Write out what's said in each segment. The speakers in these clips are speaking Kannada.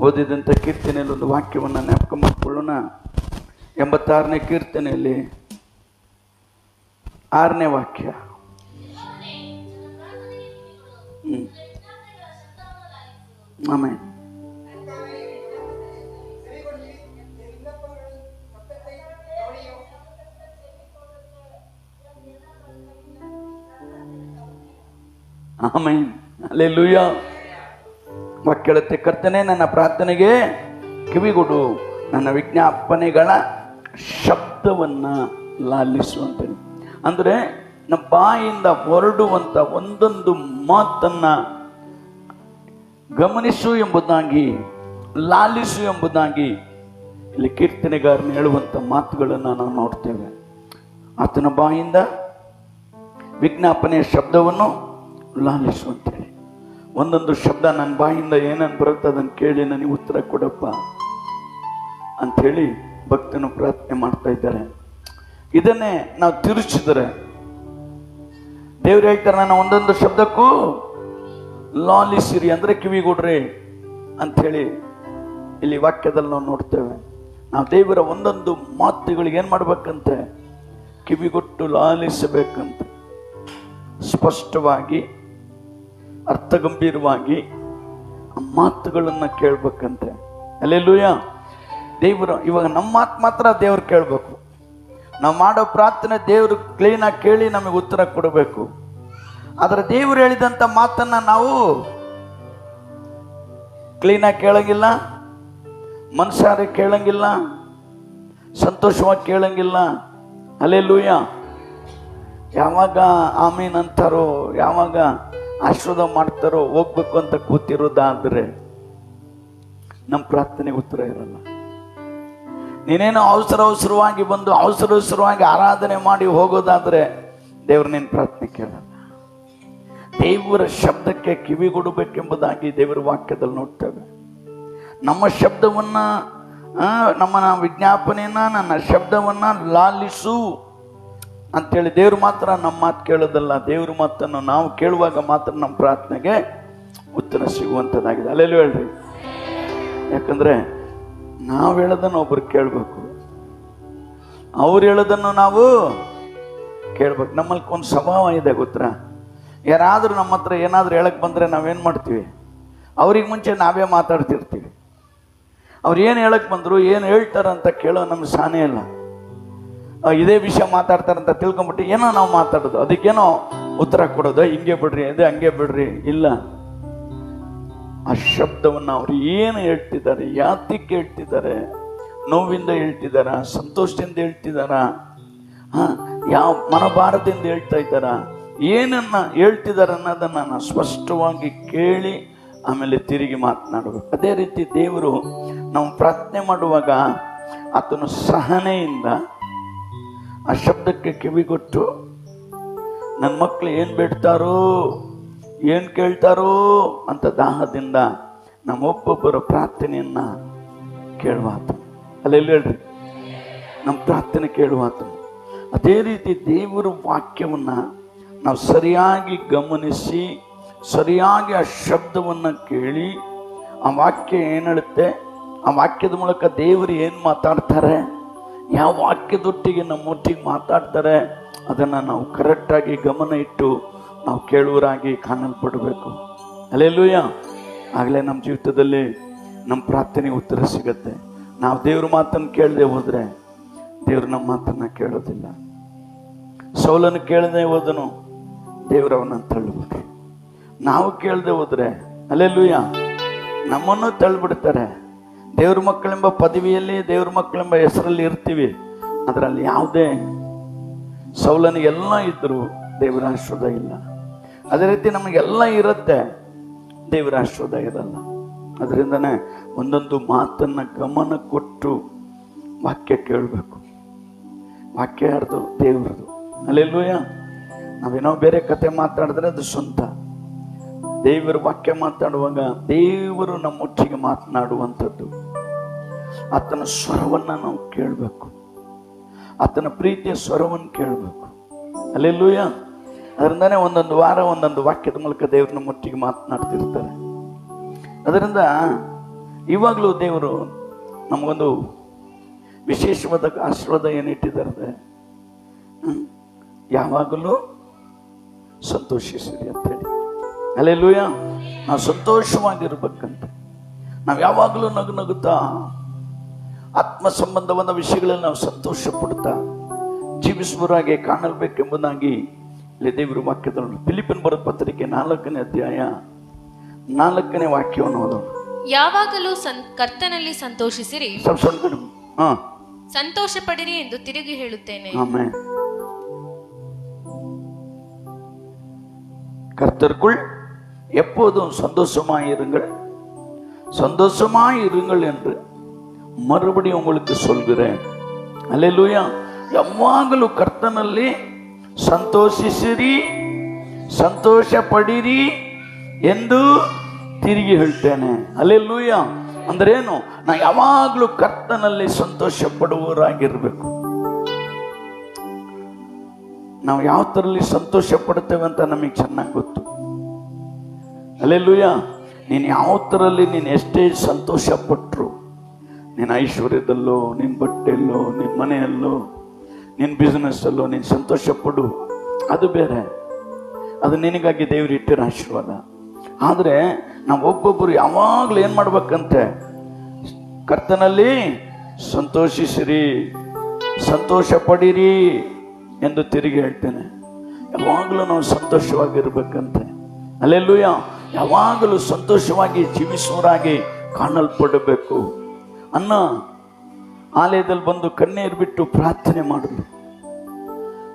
ಓದಿದಂಥ ಕೀರ್ತನೆಯಲ್ಲಿ ಒಂದು ವಾಕ್ಯವನ್ನು ಜ್ಞಾಪಕ ಮಾಡಿಕೊಳ್ಳೋಣ. 86ನೇ ಕೀರ್ತನೆಯಲ್ಲಿ 6ನೇ ವಾಕ್ಯ. ಆಮೇಲೆ ಆಮೇನ್, ಹಲ್ಲೆಲೂಯಾ. ವಾಕ್ಯಳತೆ ಕರ್ತನೆ, ನನ್ನ ಪ್ರಾರ್ಥನೆಗೆ ಕಿವಿಗೊಡು, ನನ್ನ ವಿಜ್ಞಾಪನೆಗಳ ಶಬ್ದವನ್ನು ಲಾಲಿಸುವಂತೇಳಿ. ಅಂದರೆ ನಮ್ಮ ಬಾಯಿಂದ ಹೊರಡುವಂಥ ಒಂದೊಂದು ಮಾತನ್ನು ಗಮನಿಸು ಎಂಬುದಾಗಿ, ಲಾಲಿಸು ಎಂಬುದಾಗಿ ಇಲ್ಲಿ ಕೀರ್ತನೆಗಾರನ ಹೇಳುವಂಥ ಮಾತುಗಳನ್ನು ನಾವು ನೋಡ್ತೇವೆ. ಆತನ ಬಾಯಿಂದ ವಿಜ್ಞಾಪನೆಯ ಶಬ್ದವನ್ನು ಲಾಲಿಸುವಂತೇಳಿ. ಒಂದೊಂದು ಶಬ್ದ ನನ್ನ ಬಾಯಿಂದ ಏನನ್ನು ಬರುತ್ತೆ ಅದನ್ನು ಕೇಳಿ ನನಗೆ ಉತ್ತರ ಕೊಡಪ್ಪ ಅಂಥೇಳಿ ಭಕ್ತನು ಪ್ರಾರ್ಥನೆ ಮಾಡ್ತಾ ಇದ್ದಾರೆ. ಇದನ್ನೇ ನಾವು ತಿರುಚಿದರೆ ದೇವ್ರು ಹೇಳ್ತಾರೆ, ನಾನು ಒಂದೊಂದು ಶಬ್ದಕ್ಕೂ ಲಾಲಿಸಿರಿ ಅಂದರೆ ಕಿವಿಗೊಡ್ರಿ ಅಂಥೇಳಿ ಇಲ್ಲಿ ವಾಕ್ಯದಲ್ಲಿ ನಾವು ನೋಡ್ತೇವೆ. ನಾವು ದೇವರ ಒಂದೊಂದು ಮಾತುಗಳಿಗೆ ಏನು ಮಾಡ್ಬೇಕಂತೆ? ಕಿವಿಗೊಟ್ಟು ಲಾಲಿಸಬೇಕಂತ, ಸ್ಪಷ್ಟವಾಗಿ ಅರ್ಥಗಂಭೀರವಾಗಿ ಆ ಮಾತುಗಳನ್ನು ಕೇಳ್ಬೇಕಂತೆ. ಹಲ್ಲೆಲೂಯಾ. ದೇವರು ಇವಾಗ ನಮ್ಮ ಮಾತು ಮಾತ್ರ ದೇವ್ರು ಕೇಳಬೇಕು. ನಾವು ಮಾಡೋ ಪ್ರಾರ್ಥನೆ ದೇವರು ಕ್ಲೀನಾಗಿ ಕೇಳಿ ನಮಗೆ ಉತ್ತರ ಕೊಡಬೇಕು. ಆದರೆ ದೇವರು ಹೇಳಿದಂಥ ಮಾತನ್ನು ನಾವು ಕ್ಲೀನಾಗಿ ಕೇಳಂಗಿಲ್ಲ, ಮನಸಾರೆ ಕೇಳಂಗಿಲ್ಲ, ಸಂತೋಷವಾಗಿ ಕೇಳಂಗಿಲ್ಲ. ಹಲ್ಲೆಲೂಯಾ. ಯಾವಾಗ ಆಮೀನ್ ಅಂತಾರೋ, ಯಾವಾಗ ಆಶೀರ್ವಾದ ಮಾಡ್ತಾರೋ ಹೋಗ್ಬೇಕು ಅಂತ ಕೂತಿರೋದಾದ್ರೆ ನಮ್ಮ ಪ್ರಾರ್ಥನೆಗೆ ಉತ್ತರ ಇರಲ್ಲ. ನೀನೇನೋ ಅವಸರವಾಗಿ ಬಂದು ಅವಸರವಾಗಿ ಆರಾಧನೆ ಮಾಡಿ ಹೋಗೋದಾದ್ರೆ ದೇವ್ರು ನಿನ್ನ ಪ್ರಾರ್ಥನೆ ಕೇಳಲ್ಲ. ದೇವರ ಶಬ್ದಕ್ಕೆ ಕಿವಿಗೊಡಬೇಕೆಂಬುದಾಗಿ ದೇವರ ವಾಕ್ಯದಲ್ಲಿ ನೋಡ್ತೇವೆ. ನಮ್ಮ ಶಬ್ದವನ್ನ, ನಮ್ಮ ವಿಜ್ಞಾಪನೆಯನ್ನ, ನನ್ನ ಶಬ್ದವನ್ನ ಲಾಲಿಸು ಅಂತೇಳಿ ದೇವ್ರು ಮಾತ್ರ ನಮ್ಮ ಮಾತು ಕೇಳೋದಲ್ಲ. ದೇವ್ರ ಮಾತನ್ನು ನಾವು ಕೇಳುವಾಗ ಮಾತ್ರ ನಮ್ಮ ಪ್ರಾರ್ಥನೆಗೆ ಉತ್ತರ ಸಿಗುವಂಥದ್ದಾಗಿದೆ. ಅಲ್ಲೆಲ್ಲೂ ಹೇಳ್ರಿ. ಯಾಕಂದ್ರೆ ನಾವು ಹೇಳೋದನ್ನು ಒಬ್ರು ಕೇಳಬೇಕು, ಅವ್ರು ಹೇಳೋದನ್ನು ನಾವು ಕೇಳ್ಬೇಕು. ನಮ್ಮಲ್ಲಿ ಒಂದು ಸ್ವಭಾವ ಇದೆ ಗೊತ್ತಾ? ಯಾರಾದರೂ ನಮ್ಮ ಹತ್ರ ಏನಾದರೂ ಹೇಳಕ್ಕೆ ಬಂದರೆ ನಾವೇನು ಮಾಡ್ತೀವಿ? ಅವ್ರಿಗೆ ಮುಂಚೆ ನಾವೇ ಮಾತಾಡ್ತಿರ್ತೀವಿ. ಅವ್ರು ಏನು ಹೇಳಕ್ಕೆ ಬಂದರು, ಏನು ಹೇಳ್ತಾರಂತ ಕೇಳೋ ನಮ್ಗೆ ಸಾನೇ ಇಲ್ಲ. ಇದೇ ವಿಷಯ ಮಾತಾಡ್ತಾರಂತ ತಿಳ್ಕೊಂಬಿಟ್ಟು ಏನೋ ನಾವು ಮಾತಾಡೋದು, ಅದಕ್ಕೇನೋ ಉತ್ತರ ಕೊಡೋದು, ಹಿಂಗೆ ಬಿಡ್ರಿ, ಅದೇ ಹಂಗೆ ಬಿಡ್ರಿ. ಇಲ್ಲ, ಆ ಶಬ್ದವನ್ನು ಅವ್ರು ಏನು ಹೇಳ್ತಿದ್ದಾರೆ, ಯಾತಕ್ಕೆ ಹೇಳ್ತಿದ್ದಾರೆ, ನೋವಿಂದ ಹೇಳ್ತಿದಾರ, ಸಂತೋಷದಿಂದ ಹೇಳ್ತಿದಾರ, ಯಾವ ಮನಭಾರದಿಂದ ಹೇಳ್ತಾ ಇದ್ದಾರ, ಏನನ್ನ ಹೇಳ್ತಿದ್ದಾರೆ ಅನ್ನೋದನ್ನು ನಾವು ಸ್ಪಷ್ಟವಾಗಿ ಕೇಳಿ ಆಮೇಲೆ ತಿರುಗಿ ಮಾತನಾಡಬೇಕು. ಅದೇ ರೀತಿ ದೇವರು ನಾವು ಪ್ರಾರ್ಥನೆ ಮಾಡುವಾಗ ಆತನು ಸಹನೆಯಿಂದ ಆ ಶಬ್ದಕ್ಕೆ ಕಿವಿಗೊಟ್ಟು ನನ್ನ ಮಕ್ಕಳು ಏನು ಬೇಡ್ತಾರೋ, ಏನು ಕೇಳ್ತಾರೋ ಅಂತ ದಾಹದಿಂದ ನಮ್ಮೊಬ್ಬೊಬ್ಬರ ಪ್ರಾರ್ಥನೆಯನ್ನ ಕೇಳುವಾತ. ಅಲ್ಲೆಲ್ಲ ಹೇಳ್ರಿ, ನಮ್ಮ ಪ್ರಾರ್ಥನೆ ಕೇಳುವಾತ. ಅದೇ ರೀತಿ ದೇವರ ವಾಕ್ಯವನ್ನು ನಾವು ಸರಿಯಾಗಿ ಗಮನಿಸಿ, ಸರಿಯಾಗಿ ಆ ಶಬ್ದವನ್ನು ಕೇಳಿ, ಆ ವಾಕ್ಯ ಏನು ಹೇಳುತ್ತೆ, ಆ ವಾಕ್ಯದ ಮೂಲಕ ದೇವರು ಏನು ಮಾತಾಡ್ತಾರೆ, ಯಾವ ವಾಕ್ಯದೊಟ್ಟಿಗೆ ನಮ್ಮೊಟ್ಟಿಗೆ ಮಾತಾಡ್ತಾರೆ, ಅದನ್ನು ನಾವು ಕರೆಕ್ಟಾಗಿ ಗಮನ ಇಟ್ಟು ನಾವು ಕೇಳುವರಾಗಿ ಕಾಣಲ್ಪಡಬೇಕು. ಹಲ್ಲೆಲೂಯಾ. ಆಗಲೇ ನಮ್ಮ ಜೀವಿತದಲ್ಲಿ ನಮ್ಮ ಪ್ರಾರ್ಥನೆಗೆ ಉತ್ತರ ಸಿಗತ್ತೆ. ನಾವು ದೇವ್ರ ಮಾತನ್ನು ಕೇಳದೆ ಹೋದರೆ ದೇವ್ರು ನಮ್ಮ ಮಾತನ್ನು ಕೇಳೋದಿಲ್ಲ. ಸೌಲನ್ನು ಕೇಳದೆ ಹೋದನು, ದೇವರವನ್ನ ತಳ್ಳಿಬಿಟ್ರು. ನಾವು ಕೇಳದೆ ಹೋದರೆ ಹಲ್ಲೆಲೂಯಾ ನಮ್ಮನ್ನು ತಳ್ಳಿಬಿಡ್ತಾರೆ. ದೇವ್ರ ಮಕ್ಕಳೆಂಬ ಪದವಿಯಲ್ಲಿ, ದೇವ್ರ ಮಕ್ಕಳೆಂಬ ಹೆಸರಲ್ಲಿ ಇರ್ತೀವಿ. ಅದರಲ್ಲಿ ಯಾವುದೇ ಸೌಲನಿಗೆಲ್ಲ ಇದ್ದರೂ ದೇವರ ಆಶೀರ್ವಾದ ಇಲ್ಲ. ಅದೇ ರೀತಿ ನಮಗೆಲ್ಲ ಇರುತ್ತೆ, ದೇವರ ಆಶೀರ್ವಾದ ಇರಲ್ಲ. ಅದರಿಂದನೇ ಒಂದೊಂದು ಮಾತನ್ನು ಗಮನ ಕೊಟ್ಟು ವಾಕ್ಯ ಕೇಳಬೇಕು. ವಾಕ್ಯ ಯಾರ್ದು? ದೇವ್ರದು. ಹಲ್ಲೆಲೂಯಾ. ನಾವೇನೋ ಬೇರೆ ಕತೆ ಮಾತಾಡಿದ್ರೆ ಅದು ಸ್ವಂತ. ದೇವರ ವಾಕ್ಯ ಮಾತಾಡುವಾಗ ದೇವರು ನಮ್ಮೊಟ್ಟಿಗೆ ಮಾತನಾಡುವಂಥದ್ದು. ಆತನ ಸ್ವರವನ್ನು ನಾವು ಕೇಳಬೇಕು, ಆತನ ಪ್ರೀತಿಯ ಸ್ವರವನ್ನು ಕೇಳಬೇಕು. ಹಲ್ಲೆಲೂಯಾ. ಅದರಿಂದನೇ ಒಂದೊಂದು ವಾರ ಒಂದೊಂದು ವಾಕ್ಯದ ಮೂಲಕ ದೇವ್ರ ನಮ್ಮೊಟ್ಟಿಗೆ ಮಾತನಾಡ್ತಿರ್ತಾರೆ. ಅದರಿಂದ ಇವಾಗಲೂ ದೇವರು ನಮಗೊಂದು ವಿಶೇಷವಾದ ಆಶೀರ್ವಾದ ಏನಿಟ್ಟಿದ್ದಾರೆ, ಯಾವಾಗಲೂ ಸಂತೋಷಿಸಿರಿ ಅಂತೇಳಿ. ಹಲ್ಲೆಲೂಯಾ. ನಾವು ಸಂತೋಷವಾಗಿರ್ಬೇಕಂತ, ನಾವು ಯಾವಾಗಲೂ ನಗುತ್ತಾ ಆತ್ಮ ಸಂಬಂಧವಾದ ವಿಷಯಗಳಲ್ಲಿ ನಾವು ಸಂತೋಷ ಪಡ್ತಾ ಜೀವಿಸುವರಾಗೆ ಕಾಣಲ್ಬೇಕೆಂಬುದಾಗಿ ಇಲ್ಲಿ ದೇವರು ವಾಕ್ಯದಲ್ಲಿ ಫಿಲಿಪ್ಪನ ಬರೆದ ಪತ್ರಿಕೆ 4ನೇ ಅಧ್ಯಾಯ 4ನೇ ವಾಕ್ಯವನ್ನು ಓದೋಣ. ಯಾವಾಗಲೂ ಕರ್ತನಲ್ಲಿ ಸಂತೋಷಿಸಿರಿ, ಸಂತೋಷ ಪಡಿರಿ ಎಂದು ತಿರುಗಿ ಹೇಳುತ್ತೇನೆ. ஆமென். கர்த்தருக்குள் எப்போதும் சந்தோஷமாயிருங்கள், சந்தோஷமாயிருங்கள் என்று மறுபடியும் உங்களுக்கு சொல்கிறேன். அல்லேலூயா. ಯಾವಾಗಲೂ ಕರ್ತನಲ್ಲಿ ಸಂತೋಷಿಸಿರಿ, ಸಂತೋಷ ಪಡಿರಿ ಎಂದು ತಿರುಗಿ ಹೇಳ್ತೇನೆ. ಹಲ್ಲೆಲೂಯಾ. ಅಂದ್ರೇನು? ನಾವು ಯಾವಾಗಲೂ ಕರ್ತನಲ್ಲಿ ಸಂತೋಷ ಪಡುವವರಾಗಿರ್ಬೇಕು. ನಾವು ಯಾವ ಥರಲ್ಲಿ ಸಂತೋಷ ಪಡ್ತೇವೆ ಅಂತ ನಮಗೆ ಚೆನ್ನಾಗಿ ಗೊತ್ತು. ಹಲ್ಲೆಲೂಯಾ. ನೀನು ಯಾವ ಥರಲ್ಲಿ ನೀನು ಎಷ್ಟೇ ಸಂತೋಷ ಪಟ್ಟರು, ನಿನ್ನ ಐಶ್ವರ್ಯದಲ್ಲೋ, ನಿನ್ನ ಬಟ್ಟೆಯಲ್ಲೋ, ನಿನ್ನ ಮನೆಯಲ್ಲೋ, ನಿನ್ನ ಬಿಸ್ನೆಸ್ಸಲ್ಲೋ ನೀನು ಸಂತೋಷ ಪಡು, ಅದು ಬೇರೆ. ಅದು ನಿನಗಾಗಿ ದೇವರು ಇಟ್ಟಿರೋ ಆಶೀರ್ವಾದ. ಆದರೆ ನಾವು ಒಬ್ಬೊಬ್ಬರು ಯಾವಾಗಲೂ ಏನು ಮಾಡ್ಬೇಕಂತೆ? ಕರ್ತನಲ್ಲಿ ಸಂತೋಷಿಸಿರಿ, ಸಂತೋಷ ಪಡಿರಿ ಎಂದು ತಿರುಗಿ ಹೇಳ್ತೇನೆ. ಯಾವಾಗಲೂ ನಾವು ಸಂತೋಷವಾಗಿರ್ಬೇಕಂತೆ. ಹಲ್ಲೆಲೂಯಾ. ಯಾವಾಗಲೂ ಸಂತೋಷವಾಗಿ ಜೀವಿಸುವರಾಗಿ ಕಾಣಲ್ಪಡಬೇಕು. ಅನ್ನ ಆಲಯದಲ್ಲಿ ಬಂದು ಕಣ್ಣೀರು ಬಿಟ್ಟು ಪ್ರಾರ್ಥನೆ ಮಾಡಿದ್ರು.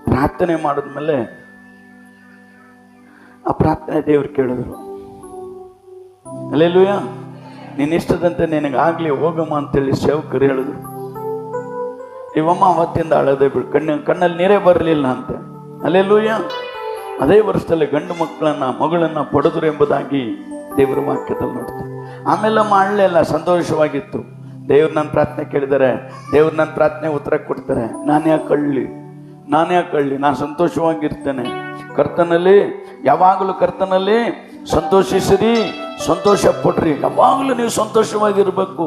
ಪ್ರಾರ್ಥನೆ ಮಾಡಿದ್ಮೇಲೆ ಆ ಪ್ರಾರ್ಥನೆ ದೇವರು ಕೇಳಿದ್ರು. ಹಲ್ಲೆಲೂಯಾ. ನಿನ್ನ ಇಷ್ಟದಂತೆ ನಿನಗಾಗ್ಲಿ ಹೋಗಮ್ಮ ಅಂತೇಳಿ ಸೇವಕರು ಹೇಳಿದ್ರು. ಇವಮ್ಮ ಅವತ್ತಿಂದ ಅಳದೆ ಬಿಡು, ಕಣ್ಣಲ್ಲಿ ನೀರೇ ಬರಲಿಲ್ಲ ಅಂತ. ಹಲ್ಲೆಲೂಯಾ. ಅದೇ ವರ್ಷದಲ್ಲಿ ಗಂಡು ಮಗಳನ್ನ ಪಡೆದ್ರು ಎಂಬುದಾಗಿ ದೇವರ ವಾಕ್ಯದಲ್ಲಿ ನೋಡ್ತಾರೆ. ಆಮೇಲೆ ಅಮ್ಮ ಎಲ್ಲ ಸಂತೋಷವಾಗಿತ್ತು. ದೇವ್ರು ನನ್ನ ಪ್ರಾರ್ಥನೆ ಕೇಳಿದ್ದಾರೆ, ದೇವ್ರು ನನ್ನ ಪ್ರಾರ್ಥನೆ ಉತ್ತರ ಕೊಡ್ತಾರೆ. ನಾನು ಯಾಕೆ ಕಳ್ಳಿ, ನಾನು ಸಂತೋಷವಾಗಿರ್ತೇನೆ. ಕರ್ತನಲ್ಲಿ ಯಾವಾಗಲೂ ಕರ್ತನಲ್ಲಿ ಸಂತೋಷಿಸಿರಿ, ಸಂತೋಷ ಪಡ್ರಿ. ಯಾವಾಗಲೂ ನೀವು ಸಂತೋಷವಾಗಿರ್ಬೇಕು,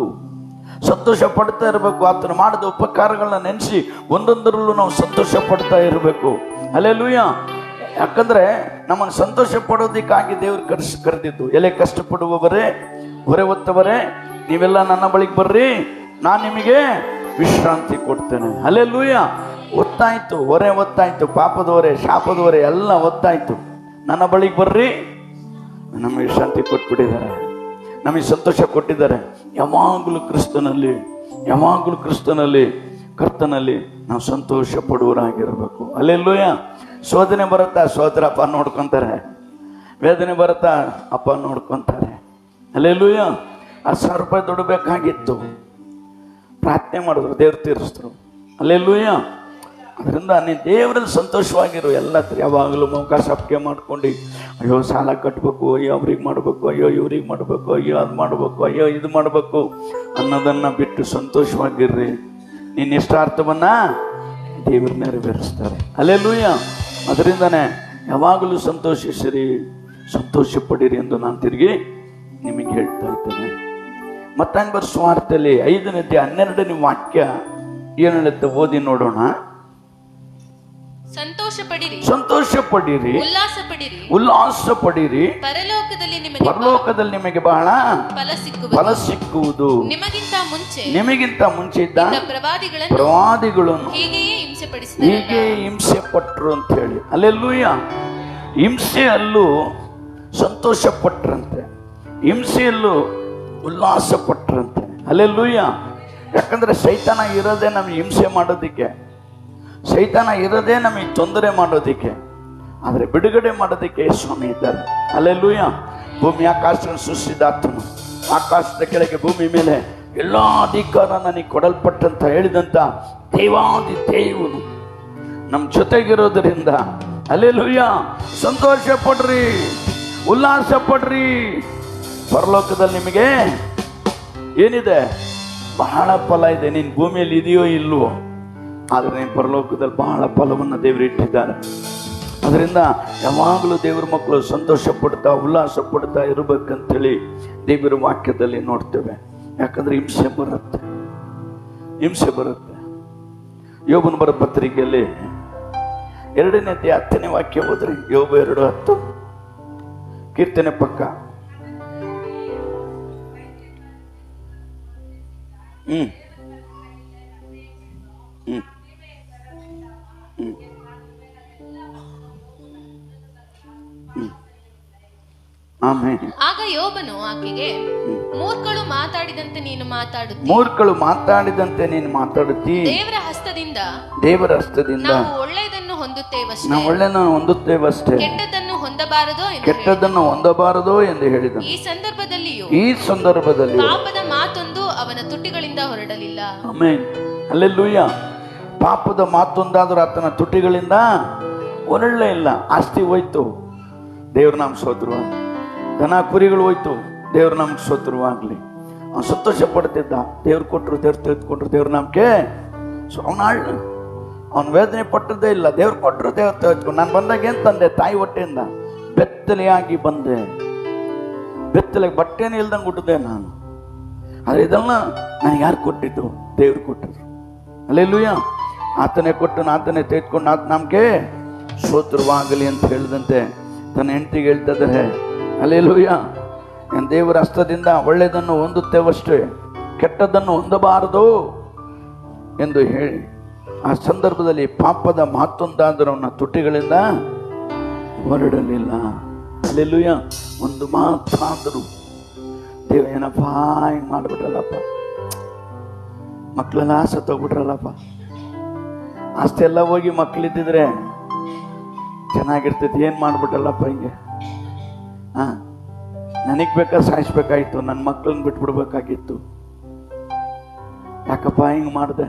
ಸಂತೋಷ ಪಡ್ತಾ ಇರಬೇಕು. ಆತನು ಮಾಡಿದ ಉಪಕಾರಗಳನ್ನ ನೆನೆಸಿ ಒಂದೊಂದರಲ್ಲೂ ನಾವು ಸಂತೋಷ ಪಡ್ತಾ ಇರಬೇಕು. ಹಲ್ಲೆಲೂಯಾ. ಯಾಕಂದ್ರೆ ನಮ್ಮನ್ನು ಸಂತೋಷ ಪಡೋದಕ್ಕಾಗಿ ದೇವ್ರು ಕರೆದಿದ್ದು. ಎಲೆ ಕಷ್ಟಪಡುವವರೇ, ಹೊರೆ ಹೊತ್ತವರೇ, ನೀವೆಲ್ಲ ನನ್ನ ಬಳಿಗೆ ಬರ್ರಿ, ನಾನು ನಿಮಗೆ ವಿಶ್ರಾಂತಿ ಕೊಡ್ತೇನೆ. ಹಲ್ಲೆಲೂಯಾ. ಒತ್ತಾಯ್ತು, ಹೊರೆ ಒತ್ತಾಯ್ತು, ಪಾಪದವರೇ, ಶಾಪದವರೇ ಎಲ್ಲ ಒತ್ತಾಯ್ತು. ನನ್ನ ಬಳಿಗೆ ಬರ್ರಿ, ನಮಗೆ ವಿಶ್ರಾಂತಿ ಕೊಟ್ಬಿಟ್ಟಿದ್ದಾರೆ, ನಮಗೆ ಸಂತೋಷ ಕೊಟ್ಟಿದ್ದಾರೆ. ಯಾವಾಗಲೂ ಕ್ರಿಸ್ತನಲ್ಲಿ ಕರ್ತನಲ್ಲಿ ನಾವು ಸಂತೋಷ ಪಡುವರಾಗಿರ್ಬೇಕು. ಹಲ್ಲೆಲೂಯಾ. ಶೋಧನೆ ಬರುತ್ತಾ, ಸೋದರ ಅಪ್ಪ ನೋಡ್ಕೊತಾರೆ. ವೇದನೆ ಬರುತ್ತಾ, ಅಪ್ಪ ನೋಡ್ಕೊತಾರೆ. ಹಲ್ಲೆಲೂಯಾ. 1000 ರೂಪಾಯಿ ದುಡಬೇಕಾಗಿತ್ತು, ಪ್ರಾರ್ಥನೆ ಮಾಡಿದ್ರು, ದೇವ್ರು ತೀರಿಸಿದ್ರು. ಹಲ್ಲೆಲೂಯಾ. ಅದರಿಂದ ನೀನು ದೇವರಲ್ಲಿ ಸಂತೋಷವಾಗಿರು. ಎಲ್ಲ ಯಾವಾಗಲೂ ಮೌಕಾಸಪ್ಕೆ ಮಾಡ್ಕೊಂಡು ಅಯ್ಯೋ ಸಾಲ ಕಟ್ಟಬೇಕು, ಅಯ್ಯೋ ಅವ್ರಿಗೆ ಮಾಡಬೇಕು, ಅಯ್ಯೋ ಇವ್ರಿಗೆ ಮಾಡಬೇಕು, ಅಯ್ಯೋ ಅದು ಮಾಡಬೇಕು, ಅಯ್ಯೋ ಇದು ಮಾಡಬೇಕು ಅನ್ನೋದನ್ನು ಬಿಟ್ಟು ಸಂತೋಷವಾಗಿರ್ರಿ. ನಿನ್ನ ಇಷ್ಟಾರ್ಥವನ್ನ ದೇವರು ನೆರವೇರಿಸ್ತಾರೆ. ಹಲ್ಲೆಲೂಯಾ. ಅದರಿಂದನೇ ಯಾವಾಗಲೂ ಸಂತೋಷಿಸಿರಿ, ಸಂತೋಷ ಪಡಿರಿ ಎಂದು ನಾನು ತಿರುಗಿ ನಿಮಗೆ ಹೇಳ್ತಾ ಇದ್ದೇನೆ. ಮತ್ತಾಯ ಬರ್ ಸುವಾರ್ತೆಯಲ್ಲಿ 5ನೇ ಅಧ್ಯಾಯ 12ನೇ ವಾಕ್ಯ ಏನು ಹೇಳುತ್ತೆ ಓದಿ ನೋಡೋಣ. ಸಂತೋಷ ಪಡಿರಿ, ಉಲ್ಲಾಸ ಪಡಿರಿ, ಪರಲೋಕದಲ್ಲಿ ನಿಮಗೆ ಬಹಳ ಫಲ ಸಿಕ್ಕುವುದು. ನಿಮಗಿಂತ ಮುಂಚೆ ಇದ್ದ ಪ್ರವಾದಿಗಳನ್ನು ಹೀಗೆ ಹಿಂಸೆ ಪಟ್ರು ಅಂತ ಹೇಳಿ. ಹಲ್ಲೆಲೂಯಾ. ಹಿಂಸೆಯಲ್ಲೂ ಸಂತೋಷ ಪಟ್ರಂತೆ, ಹಿಂಸೆಯಲ್ಲೂ ಉಲ್ಲಾಸ ಪಟ್ರಂತೆ. ಹಲ್ಲೆಲೂಯಾ. ಯಾಕಂದ್ರೆ ಸೈತಾನ ಇರೋದೇ ನಮಗೆ ಹಿಂಸೆ ಮಾಡೋದಿಕ್ಕೆ, ಸೈತಾನ ಇರೋದೇ ನಮಗೆ ತೊಂದರೆ ಮಾಡೋದಿಕ್ಕೆ. ಆದರೆ ಬಿಡುಗಡೆ ಮಾಡೋದಕ್ಕೆ ಸ್ವಾಮಿ ಇದ್ದಾರೆ. ಹಲ್ಲೆಲೂಯಾ. ಭೂಮಿ ಆಕಾಶವನ್ನು ಸೃಷ್ಟಿಸಿದಾತನು, ಆಕಾಶದ ಕೆಳಗೆ ಭೂಮಿ ಮೇಲೆ ಎಲ್ಲ ಅಧಿಕಾರ ನನಗೆ ಕೊಡಲ್ಪಟ್ಟಂತ ಹೇಳಿದಂತ ದೇವಾದಿ ದೇವನು ನಮ್ಮ ಜೊತೆಗಿರೋದರಿಂದ ಹಲ್ಲೆಲೂಯಾ ಸಂತೋಷ ಪಡ್ರಿ, ಉಲ್ಲಾಸ ಪಡ್ರಿ. ಪರಲೋಕದಲ್ಲಿ ನಿಮಗೆ ಏನಿದೆ? ಬಹಳ ಫಲ ಇದೆ. ನೀನು ಭೂಮಿಯಲ್ಲಿ ಇದೆಯೋ ಇಲ್ವೋ, ಆದರೆ ನೀನು ಪರಲೋಕದಲ್ಲಿ ಬಹಳ ಫಲವನ್ನು ದೇವರು ಇಟ್ಟಿದ್ದಾರೆ. ಅದರಿಂದ ಯಾವಾಗಲೂ ದೇವರ ಮಕ್ಕಳು ಸಂತೋಷ ಪಡ್ತಾ ಉಲ್ಲಾಸ ಪಡ್ತಾ ಇರಬೇಕಂತೇಳಿ ದೇವರ ವಾಕ್ಯದಲ್ಲಿ ನೋಡ್ತೇವೆ. ಯಾಕಂದ್ರೆ ಹಿಂಸೆ ಬರುತ್ತೆ. ಯೋಬನ ಬರೋ ಪತ್ರಿಕೆಯಲ್ಲಿ 2ನೇ ಅಧ್ಯಾಯ 10ನೇ ವಾಕ್ಯ ಹೋದ್ರಿ. ಯೋಬ 2:10 ಕೀರ್ತನೆ ಪಕ್ಕ. ಆಗ ಯೋಬನು ಆಕೆಗೆ, ಮೂರ್ಖಳು ಮಾತಾಡಿದಂತೆ ನೀನು ಮಾತಾಡುತ್ತಿ. ದೇವರ ಹಸ್ತದಿಂದ ನಾವು ಒಳ್ಳೆಯದನ್ನು ಹೊಂದುತ್ತೇವಷ್ಟೇ, ಕೆಟ್ಟದ್ದನ್ನು ಹೊಂದಬಾರದೋ ಎಂದು ಹೇಳಿದನು. ಈ ಸಂದರ್ಭದಲ್ಲಿ ಪಾಪದ ಮಾತೊಂದು ಅವನ ತುಟಿಗಳಿಂದ ಹೊರಡಲಿಲ್ಲ. Amen, hallelujah. ಪಾಪದ ಮಾತೊಂದಾದರೂ ಆತನ ತುಟಿಗಳಿಂದ ಹೊರಡಲೇ ಇಲ್ಲ. ಆಸ್ತಿ ಹೋಯ್ತು, ದೇವ್ರ ನಾಮ ಸ್ತೋತ್ರವಾಗಲಿ. ದನ ಕುರಿಗಳು ಹೋಯ್ತು, ದೇವ್ರ ನಾಮಕ್ಕೆ ಸ್ತೋತ್ರವಾಗಲಿ. ಅವನು ಸಂತೋಷ ಪಡ್ತಿದ್ದ. ದೇವ್ರು ಕೊಟ್ಟರು, ದೇವ್ರು ತೆಗೆದುಕೊಂಡ್ರು, ದೇವ್ರ ನಾಮಕ್ಕೆ. ಅವನು ವೇದನೆ ಪಟ್ಟದ್ದೇ ಇಲ್ಲ. ದೇವ್ರು ಕೊಟ್ಟರು, ದೇವ್ರು ತೆಗೆದುಕೊಂಡು. ನಾನು ಬಂದಾಗ ಏನು ತಂದೆ? ತಾಯಿ ಹೊಟ್ಟೆಯಿಂದ ಬೆತ್ತಲೆಯಾಗಿ ಬಂದೆ. ಬೆತ್ತಲೆಗೆ ಬಟ್ಟೆನೇ ಇಲ್ದಂಗೆ ಹುಟ್ಟಿದೆ ನಾನು. ಆದರೆ ಇದೆಲ್ಲ ನನಗೆ ಯಾರು ಕೊಟ್ಟಿದ್ದು? ದೇವ್ರು ಕೊಟ್ಟರು. ಹಲ್ಲೆಲೂಯಾ. ಆತನೇ ಕೊಟ್ಟು ಆತನೇ ತೆಗೆದುಕೊಂಡು ಆತ ನಮಗೆ ಸ್ತೋತ್ರವಾಗಲಿ ಅಂತ ಹೇಳಿದಂತೆ ತನ್ನ ಹೆಂಡತಿಗೆ ಹೇಳ್ತಿದ್ದಾರೆ. ಹಲ್ಲೆಲೂಯಾ. ದೇವರ ಹಸ್ತದಿಂದ ಒಳ್ಳೆಯದನ್ನು ಹೊಂದುತ್ತೇವಷ್ಟೇ, ಕೆಟ್ಟದ್ದನ್ನು ಹೊಂದಬಾರದು ಎಂದು ಹೇಳಿ ಆ ಸಂದರ್ಭದಲ್ಲಿ ಪಾಪದ ಮಾತೊಂದಾದರೂ ಅವನ ತುಟಿಗಳಿಂದ ಹೊರಡಲಿಲ್ಲ. ಹಲ್ಲೆಲೂಯಾ. ಒಂದು ಮಾತಾದರೂ ದೇವ ಏನಪ್ಪ ಹಿಂಗೆ ಮಾಡಿಬಿಟ್ರಲ್ಲಪ್ಪ, ಮಕ್ಕಳೆಲ್ಲ ಸತ್ತೋಗ್ಬಿಟ್ರಲ್ಲಪ್ಪ, ಅಷ್ಟೆಲ್ಲ ಹೋಗಿ ಮಕ್ಕಳಿದ್ದಿದ್ರೆ ಚೆನ್ನಾಗಿರ್ತೈತಿ, ಏನು ಮಾಡ್ಬಿಟ್ಟಲ್ಲಪ್ಪ ಹಿಂಗೆ. ನನಗೆ ಬೇಕಾದ್ರೆ ಸಾಯಿಸ್ಬೇಕಾಗಿತ್ತು, ನನ್ನ ಮಕ್ಕಳನ್ನ ಬಿಟ್ಬಿಡ್ಬೇಕಾಗಿತ್ತು, ಯಾಕಪ್ಪ ಹಿಂಗೆ ಮಾಡಿದೆ?